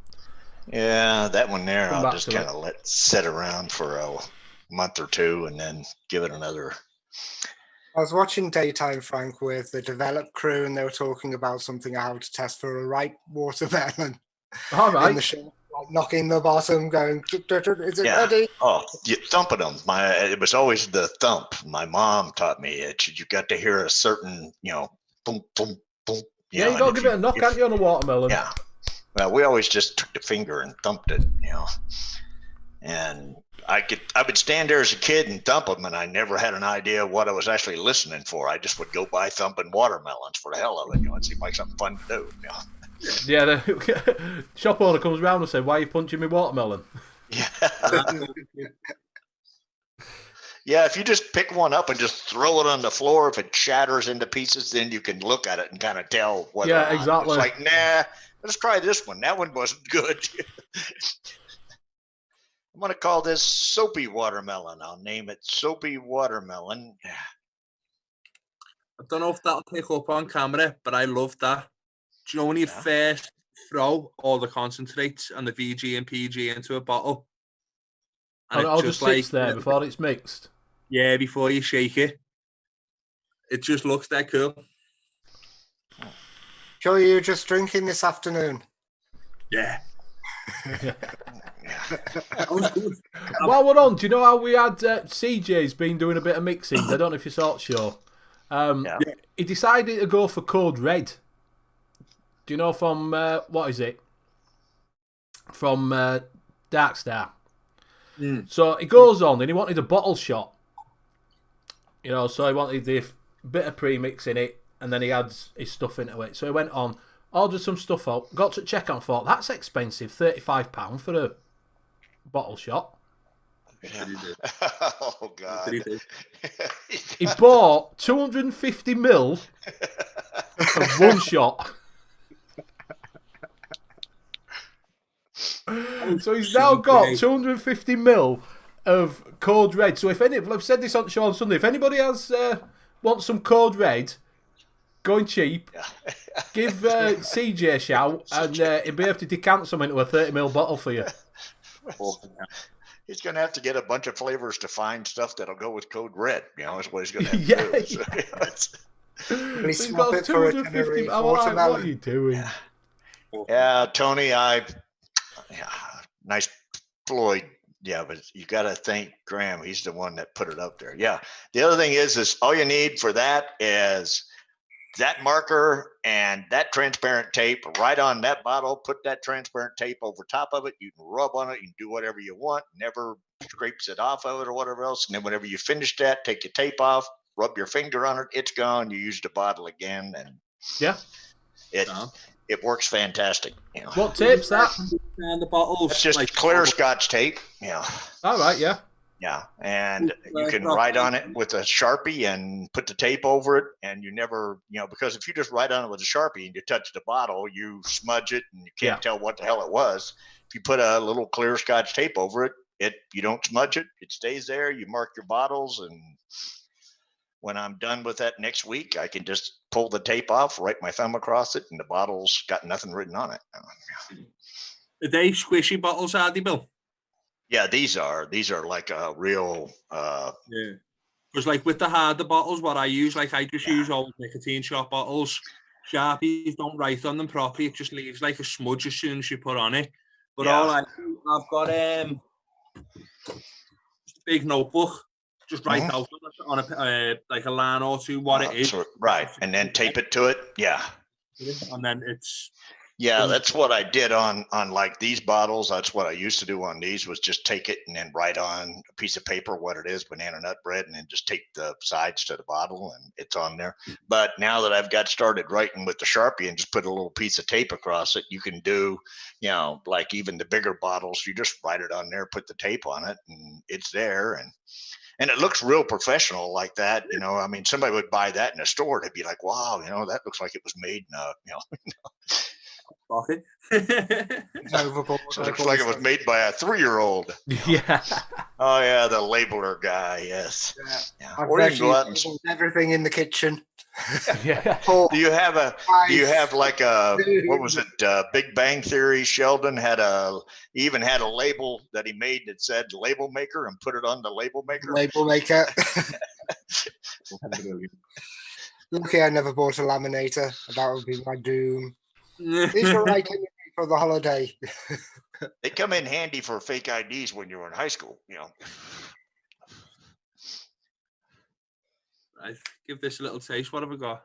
Yeah, that one there, I'll just kind of let sit around for a month or 2 and then give it another. I was watching Daytime, Frank, with the Develop crew, and they were talking about something how to test for a ripe watermelon. All right. In the show, like knocking the bottom, going, is it ready? Oh, you thumping them. It was always the thump. My mom taught me it. You got to hear a certain, thump, thump, thump. You got to give it a knock, can't you, on a watermelon? Yeah. Well, we always just took the finger and thumped it, And I would stand there as a kid and thump them, and I never had an idea what I was actually listening for. I just would go by thumping watermelons for the hell of it. It seemed like something fun to do. Yeah, the shop owner comes around and says, "Why are you punching me watermelon?" Yeah. Yeah, if you just pick one up and just throw it on the floor, if it shatters into pieces, then you can look at it and kind of tell whether or not. Exactly. It's like, nah, let's try this one. That one wasn't good. I'm going to call this Soapy Watermelon. I'll name it Soapy Watermelon. I don't know if that'll pick up on camera, but I love that Do you know when you first throw all the concentrates and the VG and PG into a bottle? And it all just sits there before it's mixed? Yeah, before you shake it. It just looks that cool. Sure you're just drinking this afternoon? Yeah. While we're on, do you know how we had CJ's been doing a bit of mixing? I don't know if you saw it, sure. He decided to go for Code Red. Do you know from, what is it? From Dark Star. So he goes on and he wanted a bottle shot. You know, so he wanted the bit of premix in it and then he adds his stuff into it. So he went on, ordered some stuff out, got to checkout and thought, that's expensive, £35 for a bottle shot. Oh, God. He bought 250 ml of one shot. So he's now got 250 ml of Code Red. So if I've said this on the show on Sunday, if anybody has wants some Code Red, going cheap, give CJ a shout and he'll be able to decant some into a 30 ml bottle for you. He's going to have to get a bunch of flavors to find stuff that'll go with Code Red. You know, that's what he's going to have to do. So, he's got 250. What are you doing? Yeah, Tony, nice Floyd. Yeah, but you got to thank Graham. He's the one that put it up there. Yeah. The other thing is all you need for that is that marker and that transparent tape right on that bottle. Put that transparent tape over top of it. You can rub on it. You can do whatever you want. Never scrapes it off of it or whatever else. And then whenever you finish that, take your tape off, rub your finger on it. It's gone. You use the bottle again. And it works fantastic. You know. What tape's that? And the bottles. It's just clear Scotch tape. Yeah. All right. Yeah. Yeah, and you can write on it with a Sharpie and put the tape over it, and you never, because if you just write on it with a Sharpie and you touch the bottle, you smudge it and you can't tell what the hell it was. If you put a little clear Scotch tape over it, you don't smudge it. It stays there. You mark your bottles, and when I'm done with that next week, I can just pull the tape off, write my thumb across it, and the bottle's got nothing written on it. Are they squishy bottles, Hardy Bill? Yeah, these are like a real. Because like with the harder bottles, what I use, I just use old nicotine shot bottles. Sharpies don't write on them properly. It just leaves like a smudge as soon as you put on it. But all I do, I've got a big notebook. Just write out on a like a line or two what it is. Right, and then tape it to it. Yeah. And then it's. Yeah, that's what I did on like these bottles. That's what I used to do on these was just take it and then write on a piece of paper what it is, banana nut bread, and then just tape the sides to the bottle and it's on there. But now that I've got started writing with the Sharpie and just put a little piece of tape across it, you can do, like even the bigger bottles, you just write it on there, put the tape on it, and it's there. And it looks real professional like that. I mean, somebody would buy that in a store. They'd be like, wow, that looks like it was made in Pocket. So it looks like it was made by a 3-year-old. Yeah. Oh yeah, the labeler guy. Yes. Yeah. Or you can go out and everything in the kitchen. Yeah. Do you have like a what was it? Big Bang Theory. Sheldon even had a label that he made that said label maker and put it on the label maker. Label maker. Lucky I never bought a laminator. That would be my doom. These were writing for the holiday. They come in handy for fake IDs when you're in high school, Right, give this a little taste. What have we got?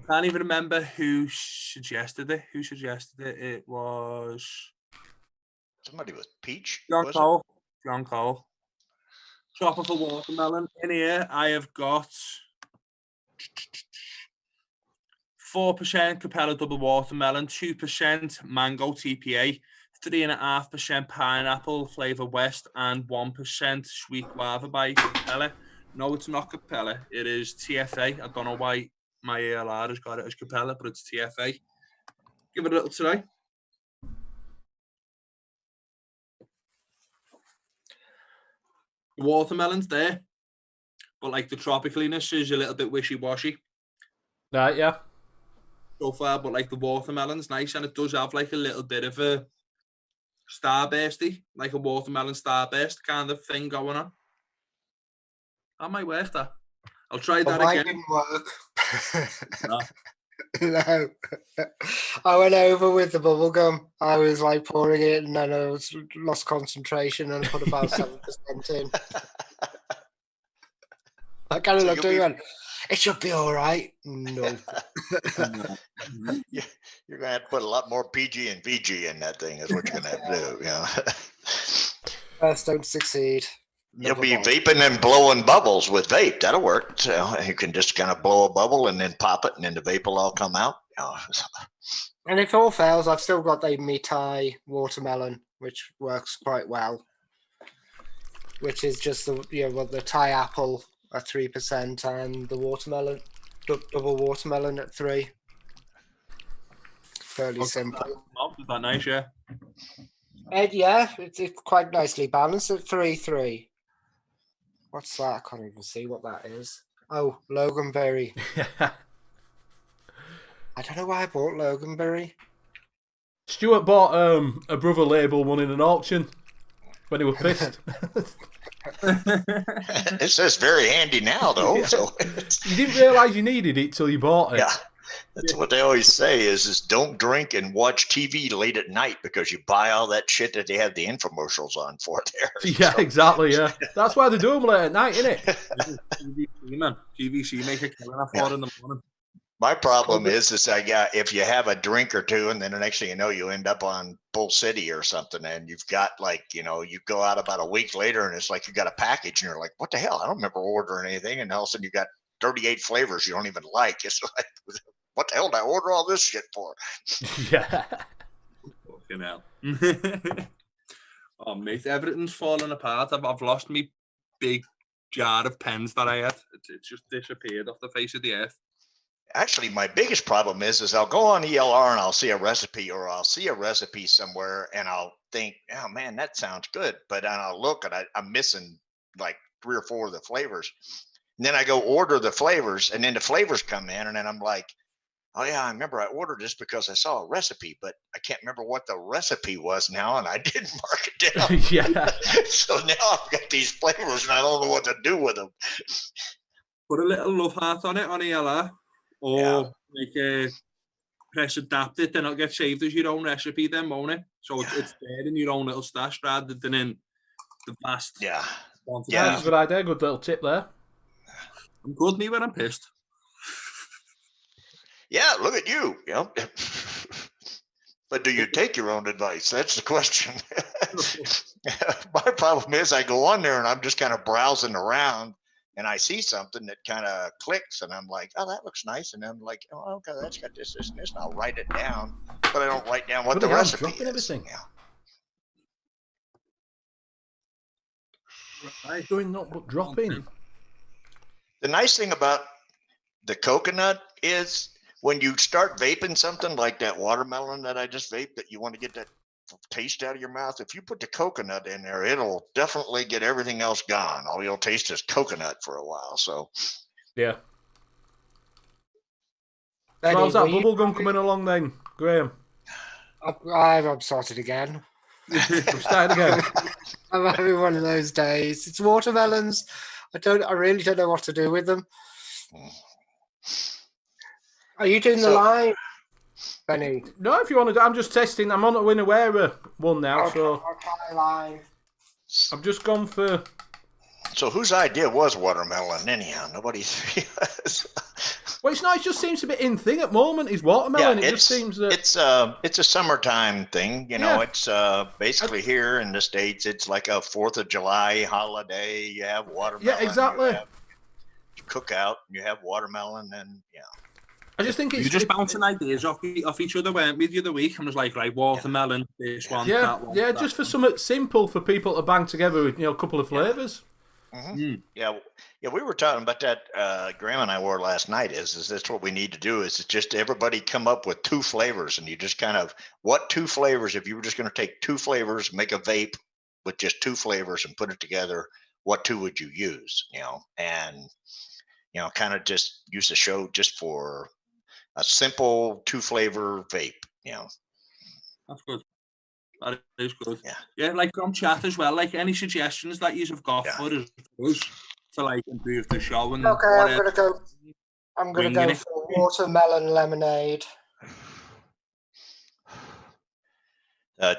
I can't even remember who suggested it. It was somebody with peach. John Cole. John Cole. Tropical watermelon. In here, I have got 4% Capella double watermelon, 2% mango TPA, 3.5% pineapple flavor West, and 1% sweet guava by Capella. No, it's not Capella. It is TFA. I don't know why my ALR has got it as Capella, but it's TFA. Give it a little try. The watermelon's there, but like the tropicaliness is a little bit wishy-washy. Right, yeah. so far, but like the watermelon's nice, and it does have like a little bit of a starbursty, like a watermelon starburst kind of thing going on. That might work. That I'll try But that mine again. didn't work. No. No. I went over with the bubble gum. I was like pouring it, and then I lost concentration and put about 7% in. I kind of looked at it and went, it should be all right. No. You're gonna have to put a lot more PG and VG in that thing. Is what you're gonna have to do. You know. First don't succeed. You'll Never be mind. vaping and blowing bubbles with vape. That'll work. So you can just kind of blow a bubble and then pop it, and then the vape will all come out. You know. And if all fails, I've still got the Thai watermelon, which works quite well. Which is just the Thai apple at 3% and the watermelon, double watermelon at 3%. Fairly simple. Is that nice? Yeah. Yeah, it's quite nicely balanced at 3-3. What's that? I can't even see what that is. Oh, Loganberry. I don't know why I bought Loganberry. Stuart bought a Brother Label one in an auction when he was pissed. It says very handy now, though. Yeah. So You didn't realise you needed it till you bought it. yeah, that's what they always say: is don't drink and watch TV late at night because you buy all that shit that they have the infomercials on for there. Yeah, So, exactly. Yeah, that's why they do them late at night, isn't it? TVC, man. TVC make a killing at 4 in the morning. my problem is if you have a drink or two, and then the next thing you know, you end up on Bull City or something, and you've got you go out about a week later, and it's like you got a package, and you're like, what the hell? I don't remember ordering anything, and all of a sudden you got 38 flavors you don't even like. It's like, what the hell did I order all this shit for? Yeah. Fucking hell. Oh, mate, everything's falling apart. I've lost me big jar of pens that I had. It's just disappeared off the face of the earth. Actually, my biggest problem is I'll go on ELR and I'll see a recipe, or I'll see a recipe somewhere and I'll think, oh man, that sounds good. But then I'll look and I'm missing like 3 or 4 of the flavors. And then I go order the flavors, and then the flavors come in, and then I'm like, oh yeah, I remember I ordered this because I saw a recipe, but I can't remember what the recipe was now, and I didn't mark it down. Yeah. So now I've got these flavors and I don't know what to do with them. Put a little love heart on it on ELR, or press adapt it, then it'll get saved as your own recipe then, won't it? So it's there in your own little stash rather than in the vast. Yeah. Yeah, that's a good idea. Good little tip there. I'm good me when I'm pissed. Yeah, look at you. But do you take your own advice? That's the question. My problem is I go on there and I'm just kind of browsing around, and I see something that kind of clicks, and I'm like, oh, that looks nice. And I'm like, oh, okay, that's got this, and this, and I'll write it down. But I don't write down what the recipe is. Everything. Yeah. Right. Doing not but dropping. The nice thing about the coconut is when you start vaping something like that watermelon that I just vaped, that you want to get that taste out of your mouth, if you put the coconut in there, it'll definitely get everything else gone. All you'll taste is coconut for a while. So Yeah. How's that bubblegum coming along then, Graham? I'm sorted again. We've started again. I'm having one of those days. It's watermelons. I really don't know what to do with them. Are you doing the line, Benny? No, if you want to, I'm just testing. I'm on a Winawera one now, so I'll try line. I've just gone for. So whose idea was watermelon anyhow? Nobody's. Well, it's not. It just seems a bit in thing at the moment. Is watermelon? Yeah, it just seems that it's a summertime thing. You know, it's basically here in the States. It's like a 4th of July holiday. You have watermelon. Yeah, exactly. You cook out. You have watermelon, and I just think it's. You just bouncing ideas off each other, weren't we, the other week? And was like, right, watermelon, this one, Yeah, that one. yeah, that just for one. something simple for people to bang together with, a couple of flavors. Yeah, we were talking about that. Graham and I were last night. Is that's what we need to do? Is just everybody come up with 2 flavors, and you just kind of what 2 flavors? If you were just going to take 2 flavors, make a vape with just 2 flavors, and put it together, what 2 would you use? And kind of just use the show just for a simple 2-flavor vape. That's good. That is good. Yeah. Yeah, like from chat as well. Like any suggestions that you've got for us to like improve the show and Okay, I'm gonna go winging it. for watermelon lemonade.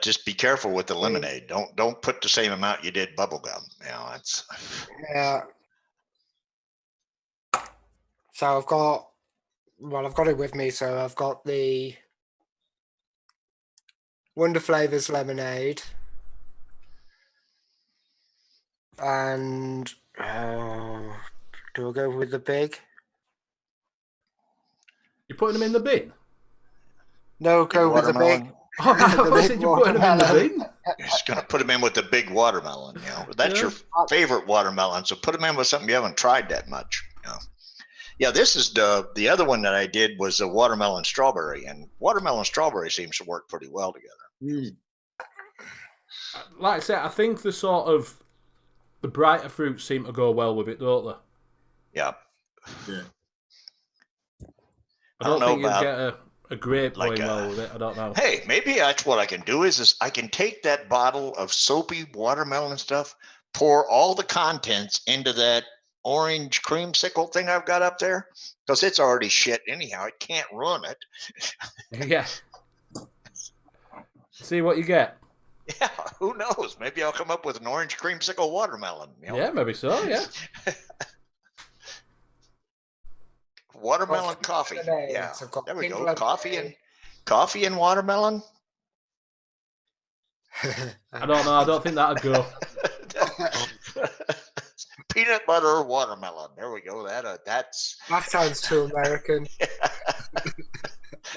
Just be careful with the lemonade. Don't put the same amount you did bubblegum. It's Yeah. So I've got it with me. So I've got the Wonder Flavors lemonade, and do I go with the big? You're putting them in the bin? No, go with the big. Oh, I thought you were putting them in the bin. You're just going to put them in with the big watermelon. That's your favorite watermelon. So put them in with something you haven't tried that much. Yeah, this is the other one that I did was a watermelon strawberry, and watermelon strawberry seems to work pretty well together. Like I said, I think the brighter fruits seem to go well with it, don't they? Yeah. I don't think you'll get a grape going well with it. I don't know. Hey, maybe that's what I can do is I can take that bottle of soapy watermelon stuff, pour all the contents into that orange creamsicle thing I've got up there, because it's already shit anyhow. It can't run it. Yeah. See what you get. Yeah, who knows? Maybe I'll come up with an orange creamsicle watermelon. Yeah, maybe so, yeah. Watermelon coffee. Yeah, there we go. Coffee and watermelon. I don't know. I don't think that'd go. Peanut butter watermelon. There we go. That sounds too American.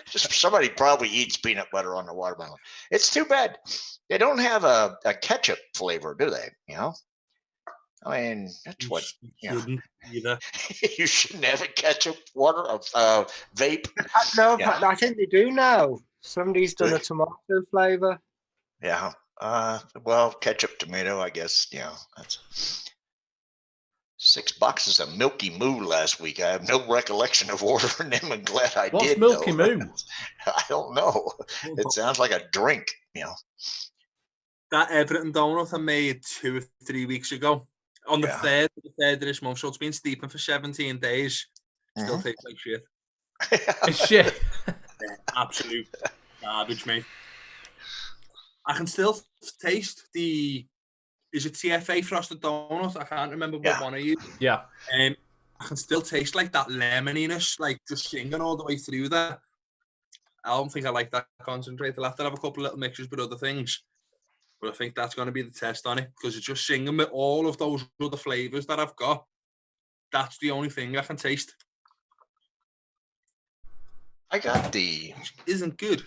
Just somebody probably eats peanut butter on the watermelon. It's too bad they don't have a ketchup flavor, do they? I mean, that's what you shouldn't have a ketchup vape. No, but I think they do now. Somebody's done a tomato flavor. Yeah. Well, ketchup, tomato, I guess. That's 6 boxes of Milky Moo last week. I have no recollection of ordering them, and glad I did. What's Milky Moo? I don't know. It sounds like a drink. That Everton donut I made 2 or 3 weeks ago. On the 3rd of this month, so it's been steeping for 17 days. Still tastes like shit. It's shit. Absolute garbage, mate. I can still taste is it TFA frosted donut? I can't remember what one I used. Yeah. I can still taste like that lemoniness, like just singing all the way through there. I don't think I like that concentrate. I'll have to have a couple of little mixtures with other things. But I think that's going to be the test on it, because it's just singing with all of those other flavours that I've got. That's the only thing I can taste. I got the... Isn't good.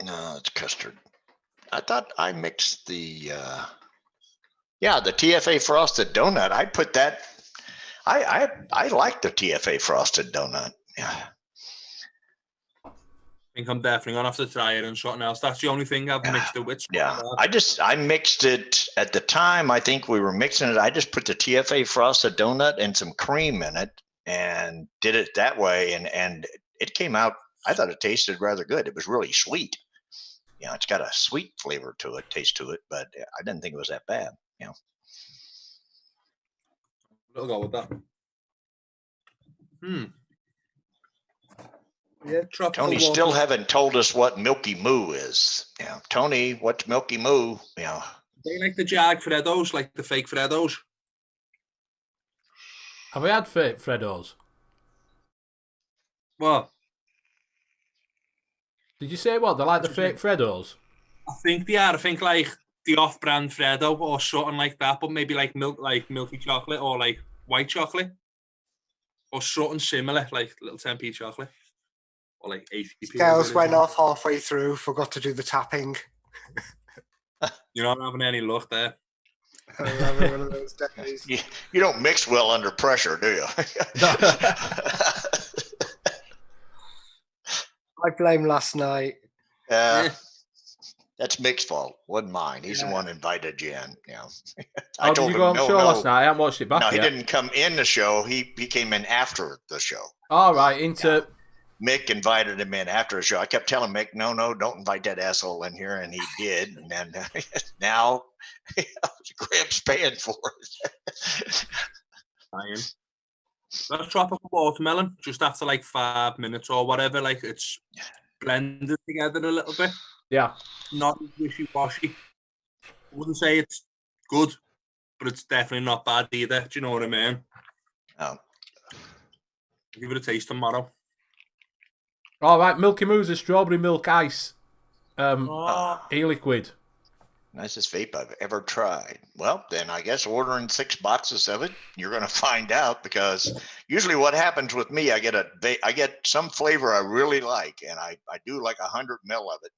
No, it's custard. I thought I mixed the... the TFA frosted donut. I put that... I like the TFA frosted donut. Yeah. I think I'm definitely going to have to try it and something else. That's the only thing I've mixed it with. Yeah, I mixed it at the time. I think we were mixing it. I just put the TFA frosted donut and some cream in it and did it that way. And it came out, I thought it tasted rather good. It was really sweet. It's got a sweet flavor to it, taste to it, but I didn't think it was that bad. I'll go with that. Yeah, Tony still haven't told us what Milky Moo is. Tony, what's Milky Moo? They like the Jag Freddos, like the fake Freddos. Have we had fake Freddos? What? Did you say what? They're like the fake Freddos? I think they are. I think like the off-brand Freddo or something like that, but maybe like milky chocolate or like white chocolate or something similar, like little 10p chocolate. Or like 80p. Scales went off halfway through, forgot to do the tapping. You're not having any luck there. I'm having one of those days. You don't mix well under pressure, do you? I blame last night. Yeah, That's Mick's fault. Wasn't mine. He's the one who invited you in. Yeah. Oh, did you go on the show last night? I haven't watched it back yet. No, he didn't come in the show. He came in after the show. All right, into... Mick invited him in after the show. I kept telling Mick, no, don't invite that asshole in here, and he did. And then now Graham's paying for it. Let's chop up a watermelon just after like 5 minutes or whatever. Like it's blended together a little bit. Yeah. Not wishy-washy. I wouldn't say it's good, but it's definitely not bad either. Do you know what I mean? Oh. Give it a taste tomorrow. All right, Milky Moo's a strawberry milk ice. E-liquid. Nicest vape I've ever tried. Well, then I guess ordering 6 boxes of it, you're going to find out, because usually what happens with me, I get some flavor I really like, and I do like 100 mil of it.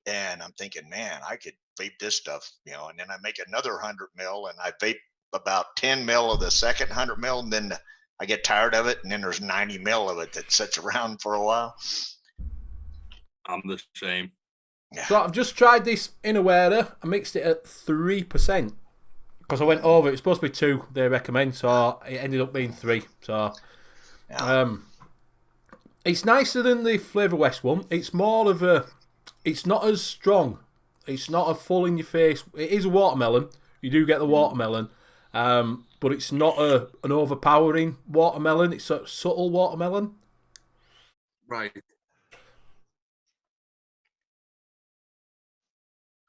And I'm thinking, man, I could vape this stuff, and then I make another 100 mil and I vape about 10 mil of the second 100 mil. And then I get tired of it. And then there's 90 mil of it that sits around for a while. I'm the same. Yeah. So I've just tried this Innerwearer. I mixed it at 3% because I went over. It's supposed to be 2, they recommend. So it ended up being 3. So it's nicer than the Flavour West one. It's more of a... It's not as strong. It's not a full in your face. It is a watermelon. You do get the watermelon. But it's not an overpowering watermelon. It's a subtle watermelon. Right.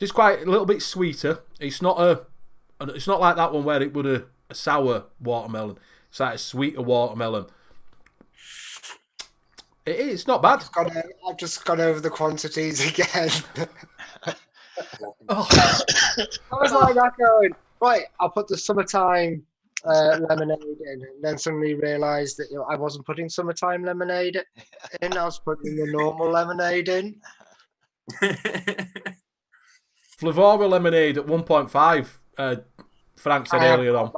It's quite a little bit sweeter. It's not like that one where it would a sour watermelon. It's like a sweeter watermelon. It's not bad. I've just gone over the quantities again. Oh. I was like that going, right, I'll put the summertime lemonade in, and then suddenly realised that I wasn't putting summertime lemonade in, I was putting the normal lemonade in. Flavora lemonade at 1.5, Frank said earlier on.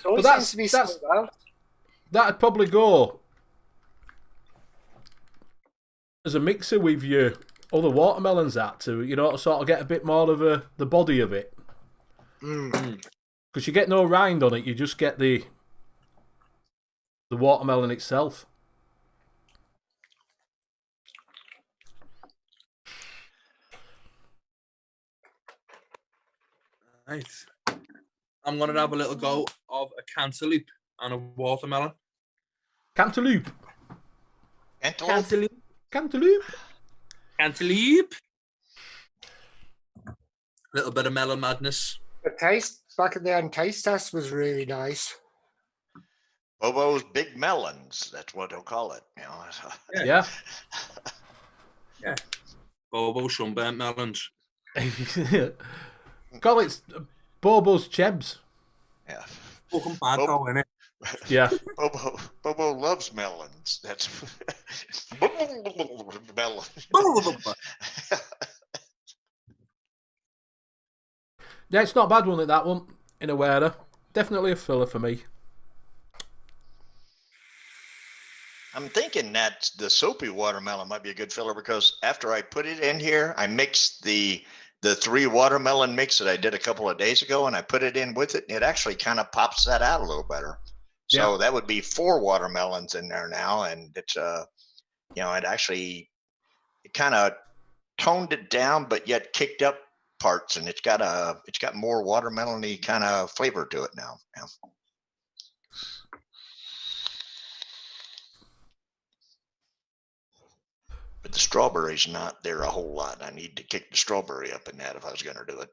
So But seems to be so well. That'd probably go as a mixer with your other watermelons to sort of get a bit more of the body of it. Because you get no rind on it, you just get the watermelon itself. Right. I'm going to have a little go of a cantaloupe and a watermelon. Cantaloupe. Cantaloupe. Cantaloupe. Cantaloupe. Little bit of melon madness. The taste back at the end taste test was really nice. Bobo's Big Melons. That's what they'll call it. Yeah. Yeah. Bobo sunburnt melons. Call it Bobo's Chebs. Yeah. Fucking bad though, innit? Yeah. Bobo loves melons. That's melon. Yeah, it's not a bad one like that one. Innerwearer. Definitely a filler for me. I'm thinking that the soapy watermelon might be a good filler, because after I put it in here, I mixed the 3 watermelon mix that I did a couple of days ago, and I put it in with it, and it actually kind of pops that out a little better. So that would be 4 watermelons in there now, and it's it kind of toned it down, but yet kicked up parts, and it's got more watermelon-y kind of flavor to it now. Yeah. But the strawberry's not there a whole lot. I need to kick the strawberry up in that if I was going to do it.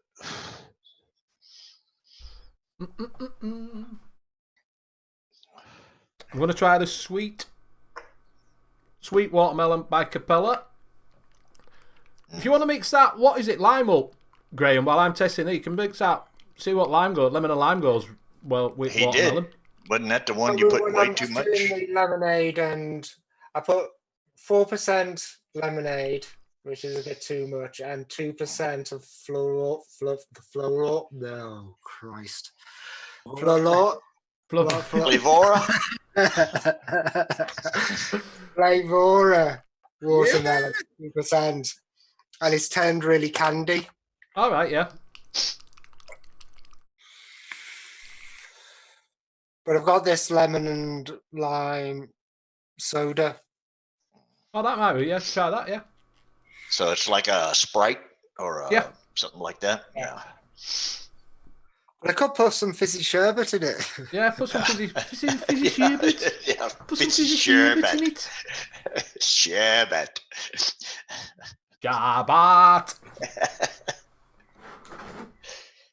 I'm going to try the sweet watermelon by Capella. If you want to mix that, what is it, lime up, Graham, while I'm testing it, you can mix that, see what lemon and lime goes well with he watermelon. Did. Wasn't that the one you put way too much? The lemonade, and I put 4% lemonade, which is a bit too much, and 2% of no, Christ. Flavora. Flavora. Flavora, watermelon, 2%, and it's turned really candy. All right, yeah. But I've got this lemon and lime soda. Oh, that might be, yeah. Try that, yeah. So it's like a Sprite or Yeah. something like that. Yeah. But I could put some fizzy sherbet in it. Yeah, put some fizzy sherbet. Yeah, Put some fizzy sherbet in it. Sherbet. Gabat.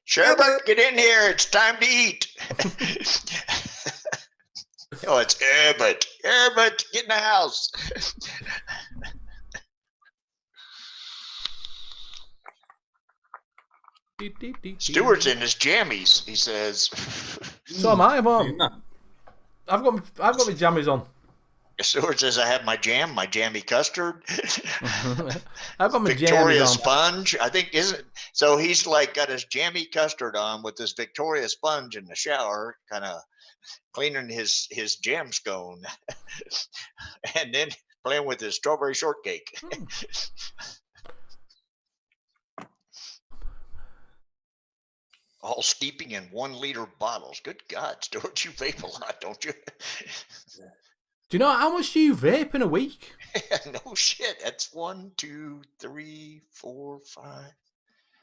Sherbet, get in here. It's time to eat. Oh, it's Herbert. Herbert, get in the house. Stewart's in his jammies, he says. So am I, I've got my jammies on. Stewart says I have my jammy custard. I've got my Victoria jammies on. sponge. I think isn't so he's like got his jammy custard on with this Victoria sponge in the shower, kind of cleaning his jam scone, and then playing with his strawberry shortcake. All steeping in 1 liter bottles. Good God, Stuart, you vape a lot, don't you? Do you know how much do you vape in a week? No shit. That's 1, 2, 3, 4, 5.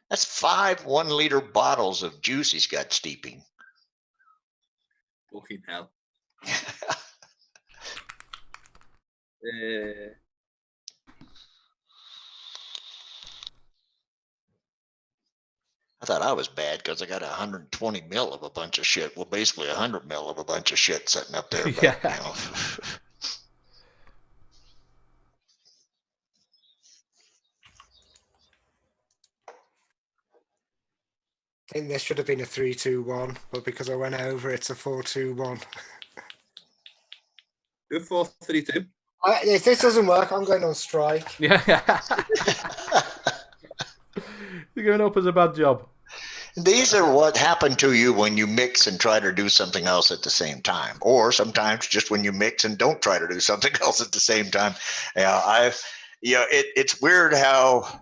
That's 5 1 liter bottles of juice he's got steeping. Fucking hell. I thought I was bad because I got 120 mil of a bunch of shit. Well, basically 100 mil of a bunch of shit sitting up there. But, Yeah. You know. I think this should have been a 3-2-1, but because I went over, it's a 4-2-1. Good 4-3-2. If this doesn't work, I'm going on strike. Yeah. You're going up as a bad job. These are what happen to you when you mix and try to do something else at the same time, or sometimes just when you mix and don't try to do something else at the same time. It's weird how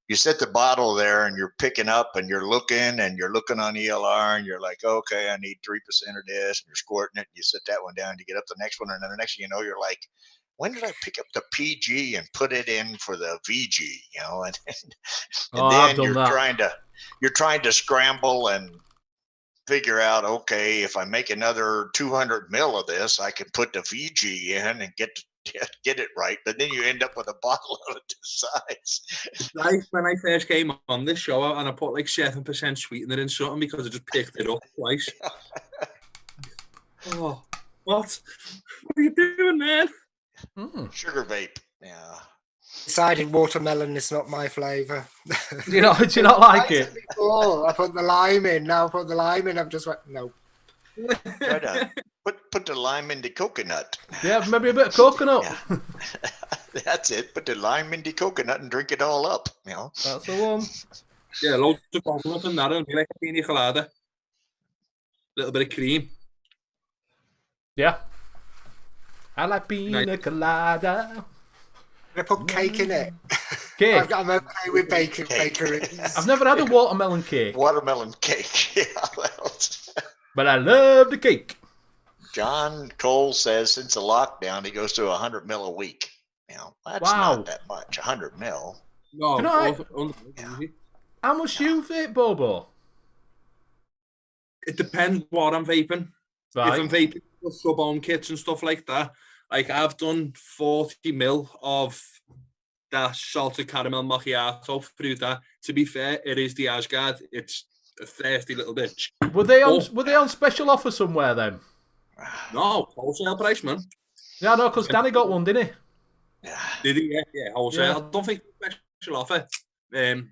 you set the bottle there and you're picking up and you're looking on ELR and you're like, okay, I need 3% of this, and you're squirting it. And you set that one down, you get up the next one, and then the next thing you know, you're like, when did I pick up the PG and put it in for the VG? You know, and I've then done you're trying to scramble and figure out, okay, if I make another 200 mil of this, I can put the VG in and get it right. But then you end up with a bottle of it this size. Like when I first came on this show and I put like 7% sweetener in something because I just picked it up twice. Oh, what? What are you doing, man? Sugar vape. Yeah. Decided watermelon is not my flavour. Do you not like it? Oh, I put the lime in. Now I put the lime in. I've just went, no. Right on. Put the lime in the coconut. Yeah, maybe a bit of coconut. Yeah. That's it. Put the lime in the coconut and drink it all up. You know. That's the one. Yeah, loads of coconut and that, and like a pina colada. Little bit of cream. Yeah. I like pina colada. I put cake in it. Cake. I'm okay with bakeries. I've never had a watermelon cake. Watermelon cake. Yeah. But I love the cake. John Cole says since the lockdown, he goes to 100 mil a week. You know, that's not that much. 100 mil. No, How much do you vape, Bobo? It depends what I'm vaping. Right. If I'm vaping with sub-ohm kits and stuff like that, like I've done 40 mil of that salted caramel macchiato through that. To be fair, it is the Asgard. It's a thirsty little bitch. Were they on special offer somewhere then? No, wholesale price, man. Yeah, no, because Danny got one, didn't he? Did he? Yeah, wholesale. Yeah. I don't think special offer. Can't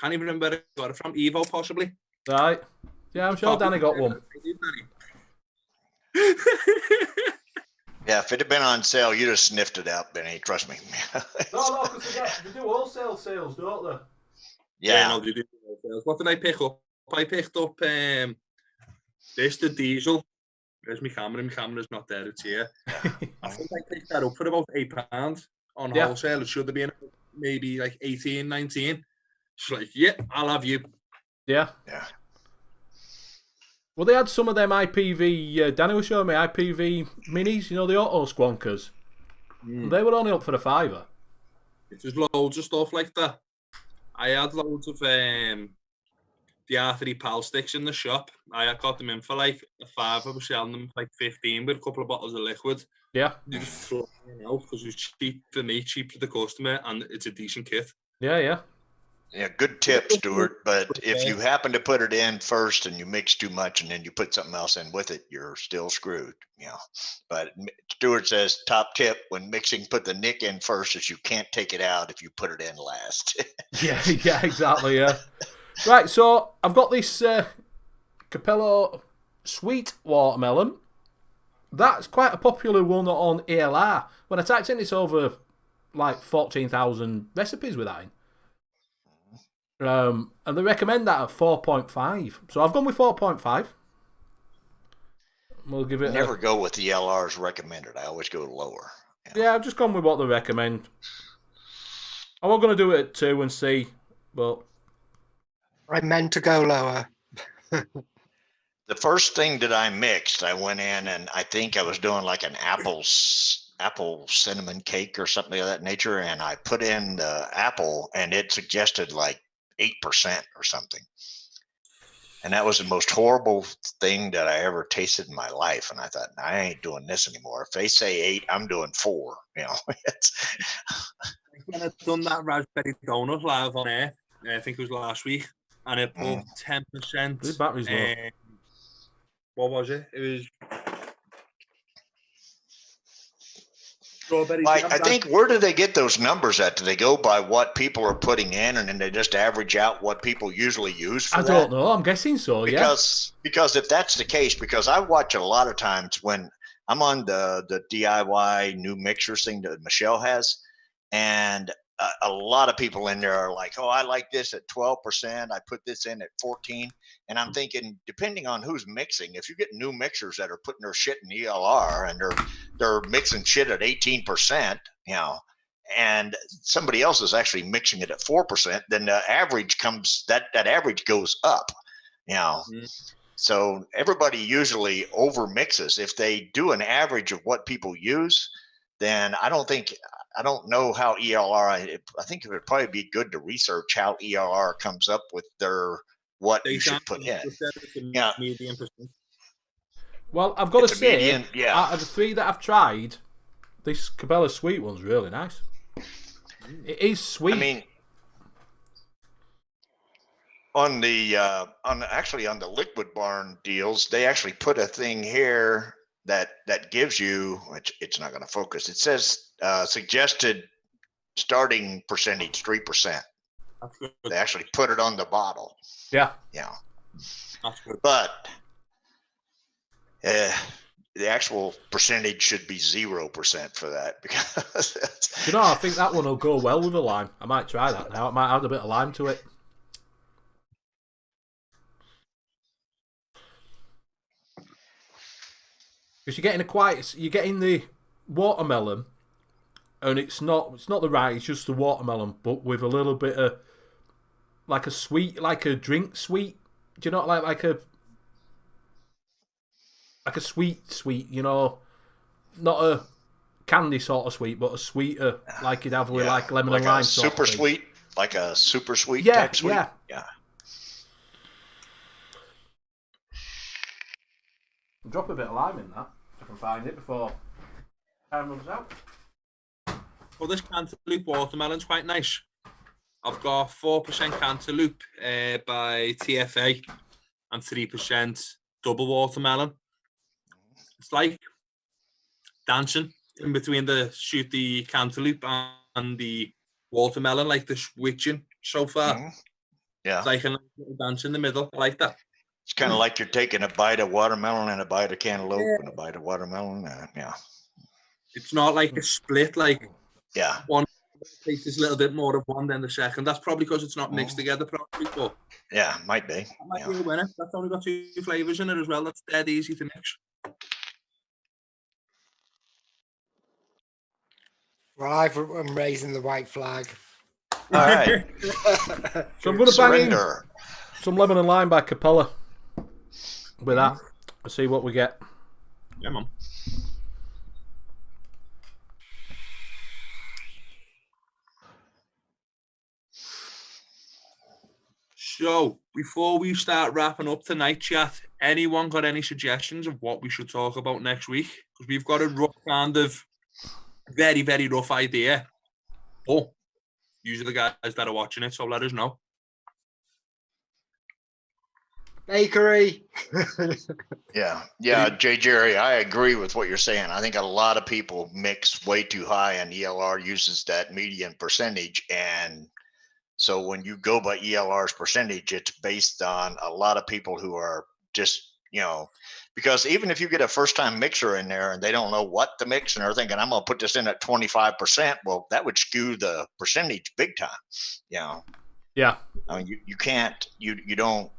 even remember where I got it from. Evo, possibly. Right. Yeah, I'm sure Danny got one. Yeah, if it had been on sale, you'd have sniffed it out, Benny. Trust me. No, because they do wholesale sales, don't they? Yeah. No, they do wholesale. What did I pick up? I picked up this, the diesel. Where's my camera? My camera's not there, it's here. I think I picked that up for about £8 on Yeah. wholesale. It should have been maybe like 18, 19. She's like, yeah, I'll have you. Yeah. Yeah. Well, they had some of them IPV, Danny was showing me IPV minis, you know, the auto squonkers. They were only up for the £5. There's loads of stuff like that. I had loads of the R3 PAL sticks in the shop. I got them in for like a £5. I was selling them for like 15 with a couple of bottles of liquid. Yeah. You just throw it out because it's cheap for me, cheap for the customer, and it's a decent kit. Yeah, yeah. Yeah, good tip, Stuart. But if you happen to put it in first and you mix too much and then you put something else in with it, you're still screwed. You know. But Stuart says top tip when mixing, put the nick in first, as you can't take it out if you put it in last. Yeah, exactly, yeah. Right, so I've got this Capello Sweet Watermelon. That's quite a popular one on ELR. When I typed in, it's over like 14,000 recipes with that in. And they recommend that at 4.5. So I've gone with 4.5. We'll give it. Never go with the LRs recommended. I always go lower. Yeah, I've just gone with what they recommend. I was going to do it at 2 and see, but I meant to go lower. The first thing that I mixed, I went in and I think I was doing like an apple cinnamon cake or something of that nature, and I put in the apple and it suggested like 8% or something. And that was the most horrible thing that I ever tasted in my life. And I thought, I ain't doing this anymore. If they say 8, I'm doing 4. You know, When I've done that raspberry donut live on air, I think it was last week, and it put 10%. the battery's low. What was it? It was strawberry. I think, where do they get those numbers at? Do they go by what people are putting in and then they just average out what people usually use for that? I don't know. I'm guessing so, yeah. Because if that's the case, because I watch a lot of times when I'm on the DIY new mixers thing that Michelle has, and a lot of people in there are like, oh, I like this at 12%. I put this in at 14. And I'm thinking, depending on who's mixing, if you get new mixers that are putting their shit in ELR and they're mixing shit at 18%, you know, and somebody else is actually mixing it at 4%, then the average comes, that average goes up, you know. So everybody usually over mixes. If they do an average of what people use, then I don't know how ELR, I think it would probably be good to research how ELR comes up with what you should put in. Yeah. Well, I've got to say, median, out of the 3 that I've tried, this Cabela Sweet one's really nice. It is sweet. I mean, on the Liquid Barn deals, they actually put a thing here that gives you, which it's not going to focus. It says suggested starting percentage 3%. They actually put it on the bottle. Yeah. Yeah. That's good. But the actual percentage should be 0% for that, because You know, I think that one will go well with a lime. I might try that now. I might add a bit of lime to it. Because you're getting the watermelon, and it's not the rye, it's just the watermelon, but with a little bit of like a sweet, like a drink sweet. Do you know, like a sweet, you know, not a candy sort of sweet, but a sweeter, like you'd have with like lemon and lime sort super of thing. sweet, like a super sweet type sweet. Yeah. Drop a bit of lime in that, if I can find it before time runs out. Well, this Cantaloupe watermelon's quite nice. I've got 4% Cantaloupe by TFA and 3% double watermelon. It's like dancing in between shoot the Cantaloupe and the watermelon, like the switching so far. Yeah. It's like a little dance in the middle. I like that. It's kind of like you're taking a bite of watermelon and a bite of cantaloupe and a bite of watermelon. Yeah. It's not like a split, like one tastes a little bit more of one than the second. That's probably because it's not mixed together properly. But yeah, might be. That might be a winner. That's only got 2 flavours in it as well. That's dead easy to mix. Well, I'm raising the white flag. All right. So I'm going to bang in Surrender. some lemon and lime by Capella with that. Let's see what we get. Yeah, man. So, before we start wrapping up tonight, chat, anyone got any suggestions of what we should talk about next week? Because we've got a rough kind of very, very rough idea. Oh, usually the guys that are watching it, so let us know. Bakery. Yeah, Jay Jerry, I agree with what you're saying. I think a lot of people mix way too high, and ELR uses that median percentage. And so when you go by ELR's percentage, it's based on a lot of people who are just, because even if you get a first-time mixer in there and they don't know what to mix and they're thinking, I'm going to put this in at 25%, well, that would skew the percentage big time. Yeah. I mean, you can't, you don't.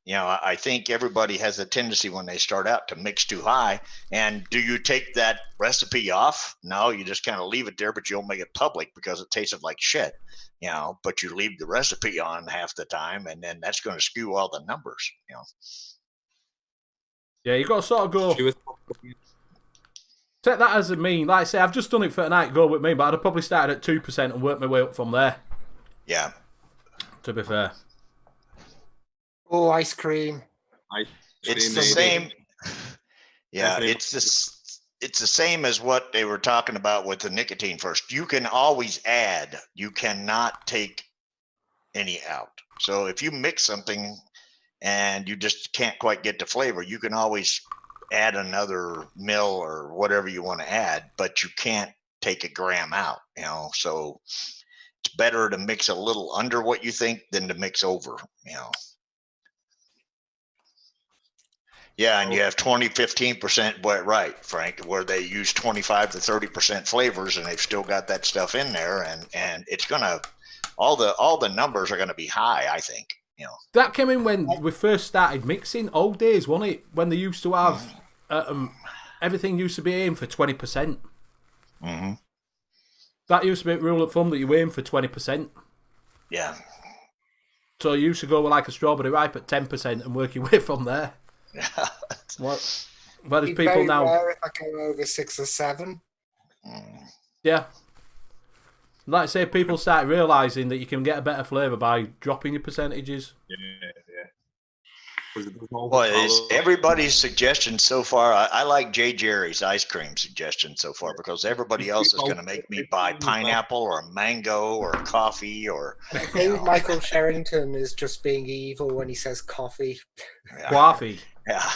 I think everybody has a tendency when they start out to mix too high. And do you take that recipe off? No, you just kind of leave it there, but you don't make it public because it tasted like shit, but you leave the recipe on half the time, and then that's going to skew all the numbers, Yeah, you've got to sort of go. Take that as a mean. Like I say, I've just done it for a night go with me, but I'd have probably started at 2% and worked my way up from there. Yeah. To be fair. Oh, ice cream. It's the same. Yeah, it's the same as what they were talking about with the nicotine first. You can always add. You cannot take any out. So if you mix something and you just can't quite get the flavor, you can always add another mill or whatever you want to add, but you can't take a gram out, so it's better to mix a little under what you think than to mix over, Yeah, and you have 15%, right, Frank, where they use 25 to 30% flavors, and they've still got that stuff in there, and it's gonna, all the numbers are gonna be high, I think. That came in when we first started mixing. Old days, wasn't it? When they used to have everything used to be aimed for 20%. Mm-hmm. That used to be a rule of thumb that you aim for 20%. Yeah. So you used to go with like a strawberry ripe at 10% and work your way from there. Yeah. Whereas people now, rare if I go over 6 or 7. Yeah. Like I say, people start realising that you can get a better flavour by dropping your percentages. Well, it's everybody's suggestion so far. I like Jay Jerry's ice cream suggestion so far because everybody else is going to make me buy pineapple or mango or coffee or. I think Michael Sherrington is just being evil when he says coffee. Yeah. Coffee. Yeah.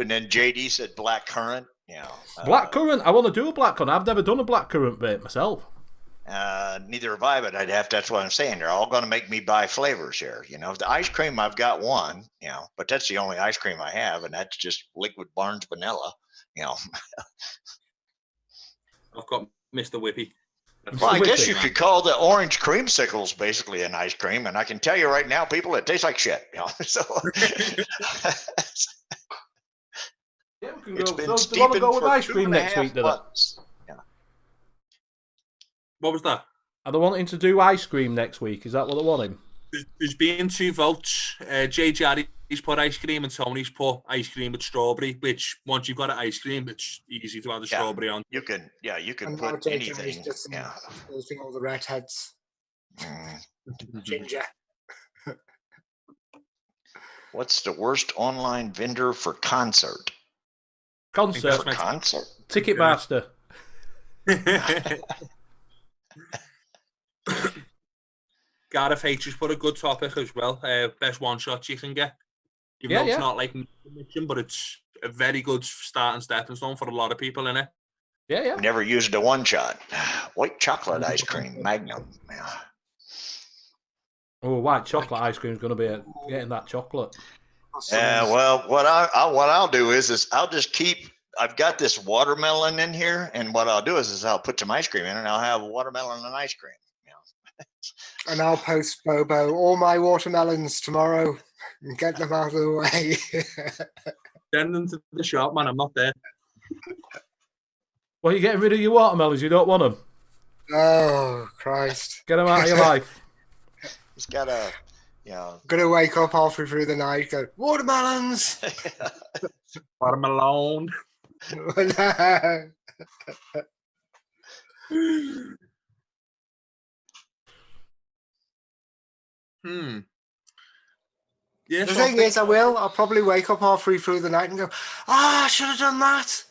And then JD said black currant. Black currant. I want to do a black currant. I've never done a black currant bait myself. Neither have I, but that's what I'm saying. They're all going to make me buy flavors here. The ice cream, I've got one, but that's the only ice cream I have, and that's just liquid Barnes vanilla, I've got Mr. Whippy. Well, I guess you could call the orange creamsicles basically an ice cream, and I can tell you right now, people, it tastes like shit. So Yeah, we can it's go. been So, do you want to steeping go with for ice cream next 2.5 week, do they? months. What was that? Are they wanting to do ice cream next week? Is that what they're wanting? There's been 2 votes. Jay Jerry's put ice cream and Tony's put ice cream with strawberry, which once you've got an ice cream, it's easy to add the strawberry on. You can And put now anything. just exposing all the redheads. Ginger. What's the worst online vendor for concert? Concert. For concert? Ticketmaster. Gareth H has put a good topic as well. Best one shots you can get. Even though it's not like mission, but it's a very good starting stepping stone for a lot of people in it. Yeah. Never used a one shot. White chocolate ice cream, Magnum. Yeah. Oh, white chocolate ice cream is going to be getting that chocolate. Yeah. Well, what I'll do is I'll just keep. I've got this watermelon in here, and what I'll do is I'll put some ice cream in, and I'll have watermelon and ice cream. And I'll post Bobo all my watermelons tomorrow and get them out of the way. Send them to the shop, man. I'm not there. Well, you're getting rid of your watermelons. You don't want them. Oh, Christ. Get them out of your life. He's got a, you know. Gonna wake up halfway through the night, go, watermelons! Watermelon. Yeah, The thing is, I'll probably wake up halfway through the night and go, I should have done that.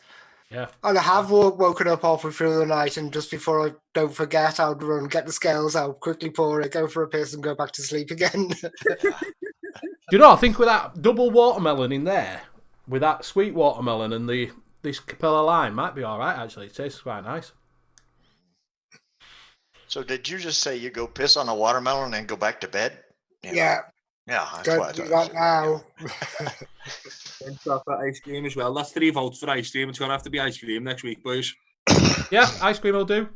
Yeah. And I have woken up halfway through the night, and just before I don't forget, I'll run, get the scales out, quickly pour it, go for a piss, and go back to sleep again. You know, I think with that double watermelon in there, with that sweet watermelon and this Capella lime, might be all right, actually. It tastes quite nice. So did you just say you go piss on a watermelon and go back to bed? Yeah. Yeah, that's Don't what I do thought. that now. Chocolate ice cream as well. That's 3 votes for ice cream. It's going to have to be ice cream next week, boys. Yeah, ice cream will do.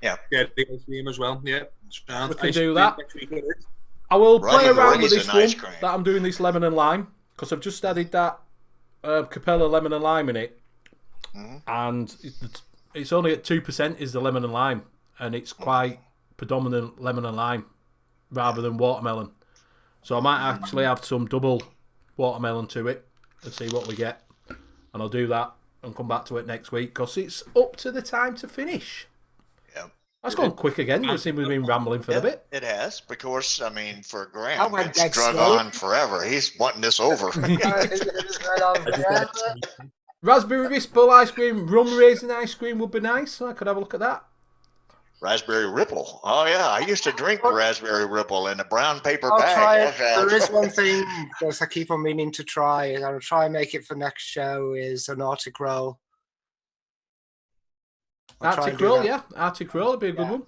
Yeah, the ice cream as well. Yeah, we can do that. Next week it is. I will play around with this one ice cream. that I'm doing this lemon and lime, because I've just added that Capella lemon and lime in it, and it's only at 2% is the lemon and lime, and it's quite predominant lemon and lime rather than watermelon. So I might actually have some double watermelon to it and see what we get, and I'll do that and come back to it next week because it's up to the time to finish. Yeah. That's gone quick again. You seem we've been rambling for a bit. It has, because, I mean, for Graham, I went it's dead drug slow. on forever. He's wanting this over. Raspberry Whistle ice cream, rum raisin ice cream would be nice. I could have a look at that. Raspberry Ripple. Oh, yeah. I used to drink the Raspberry Ripple in a brown paper I'll bag. try it. Yes, There is one thing that I keep on meaning to try, and I'll try and make it for next show, is an Arctic roll. I'll try Arctic and do roll, that. yeah. Arctic roll would be a good one.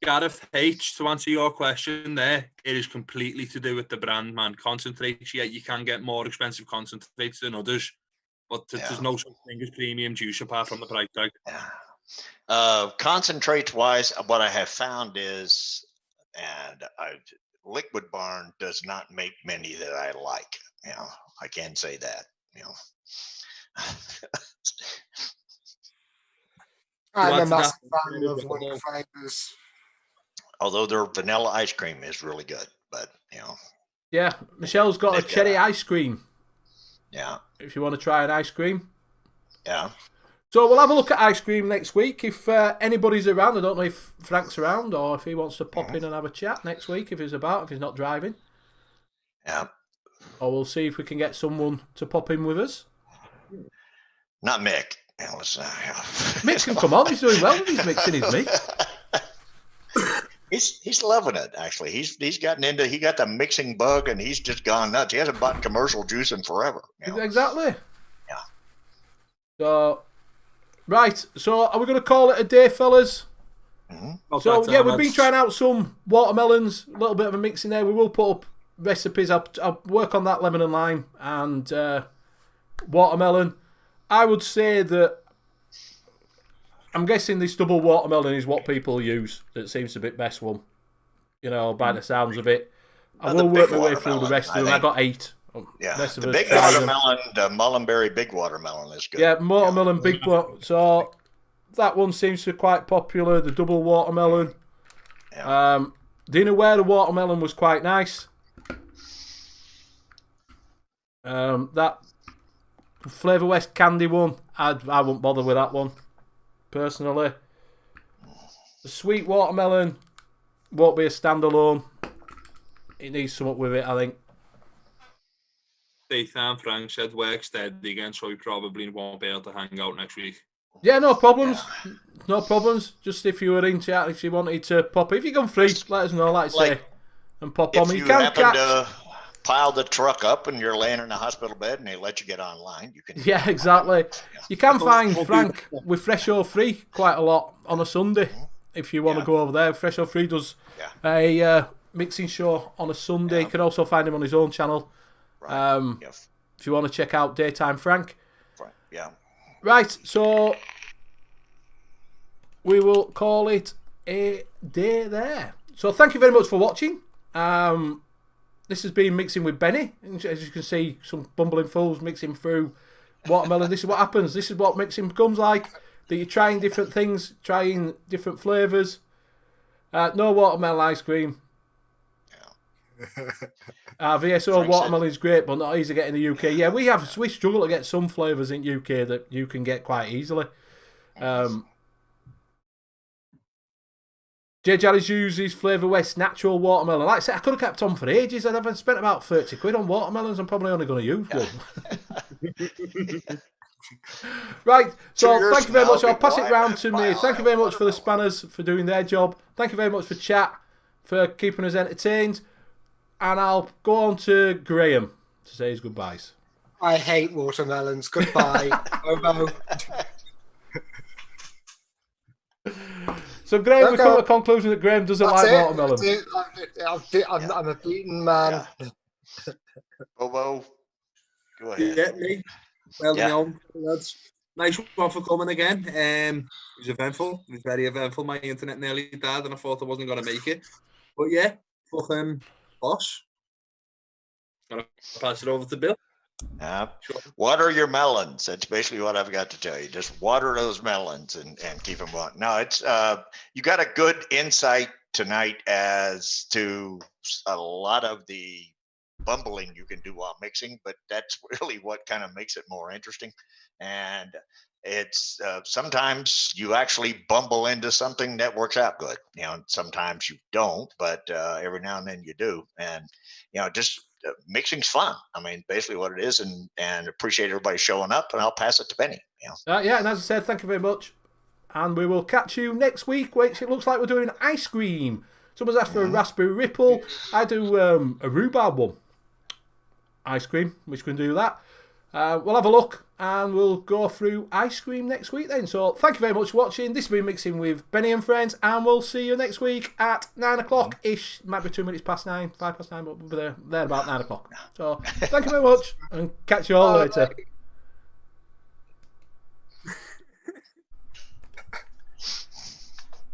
Gareth H, to answer your question there, it is completely to do with the brand, man. Concentrates, yeah, you can get more expensive concentrates than others, but there's no such thing as premium juice apart from the price tag. Yeah. Concentrates wise, what I have found is, Liquid Barn does not make many that I like. You know, I can say that. You know, I'm a Lots of massive that. fan of Wing Flavors. although their vanilla ice cream is really good, but you know, Yeah, Michelle's got a They've cherry got- ice cream. yeah, If you want to try an ice cream. yeah. So we'll have a look at ice cream next week. If anybody's around, I don't know if Frank's around or if he wants to pop in and have a chat next week if he's about, if he's not driving. Yeah. Or we'll see if we can get someone to pop in with us. Not Mick. You know, Mick can come on. He's doing well with his mixing his mix. He's loving it. Actually, he got the mixing bug, and he's just gone nuts. He hasn't bought commercial juice in forever. You know? Exactly. Yeah. So, right. So, are we going to call it a day, fellas? So, yeah, we've been trying out some watermelons, a little bit of a mix in there. We will put up recipes. I'll work on that lemon and lime and watermelon. I would say that I'm guessing this double watermelon is what people use. That seems to be the best one. You know, by the sounds of it. I The will work big my way through the watermelon, rest of I them. I think. got 8. Yeah, Rest of the us big tried them. watermelon, the Mullenberry big watermelon is good. Yeah, watermelon, big one. So that one seems to be quite popular. The double watermelon. Yeah. Didn't know where the watermelon was quite nice. That Flavor West candy one, I wouldn't bother with that one personally. The sweet watermelon won't be a standalone. It needs something with it, I think. Daytime Frank said work steady again, so he probably won't be able to hang out next week. Yeah, no problems. No problems. Just if you were in chat, if you wanted to pop, if you come free, let us know, like I say, and pop on. If You you can happen catch. to pile the truck up and you're laying in a hospital bed and they let you get online, you can. Yeah, exactly. You can find Frank with Fresh or Free quite a lot on a Sunday if you want to go over there. Fresh or Free does a mixing show on a Sunday. You can also find him on his own channel. Right. If you want to check out Daytime Frank. Yeah. Right, so we will call it a day there. So thank you very much for watching. This has been Mixing with Benny. As you can see, some bumbling fools mixing through watermelon. This is what happens. This is what mixing becomes like. that you're trying different things, trying different flavours. No watermelon ice cream. VSO Frank watermelon is great, but not easy to get in the UK. Yeah, we struggle to get some flavours in UK that you can get quite easily. J. Jarry's uses Flavour West natural watermelon. Like I said, I could have kept on for ages. I've spent about 30 quid on watermelons. I'm probably only going to use one. Right, so Cheers, thank you very much. Mel. I'll pass it Goodbye. round to me. Thank you very much for the spanners for doing their job. Thank you very much for chat, for keeping us entertained. And I'll go on to Graham to say his goodbyes. I hate watermelons. Goodbye. Bobo. So Graham, we come to the conclusion that Graham doesn't like watermelon. That's it. I'm a beaten man. Yeah. Bobo, go ahead. Yeah, me. Well, Yeah. you know, lads, nice one for coming again. It was eventful. It was very eventful. My internet nearly died, and I thought I wasn't going to make it. But yeah, fuck boss. Gonna pass it over to Bill. Water your melons. That's basically what I've got to tell you. Just water those melons and keep them on. No, it's you got a good insight tonight as to a lot of the bumbling you can do while mixing, but that's really what kind of makes it more interesting. And it's sometimes you actually bumble into something that works out good. You know, sometimes you don't, but every now and then you do. And you know, just mixing's fun. I mean, basically what it is, and appreciate everybody showing up. And I'll pass it to Benny. You know? Yeah, and as I said, thank you very much. And we will catch you next week, which it looks like we're doing ice cream. Someone's asked for a raspberry ripple. I do a rhubarb one. Ice cream, which can do that. We'll have a look and we'll go through ice cream next week then. So thank you very much for watching. This has been Mixing with Benny and Friends, and we'll see you next week at 9 o'clock ish. Might be 2 minutes past 9, 5 past 9, but we'll be there about 9 o'clock. So thank you very much and catch you all later.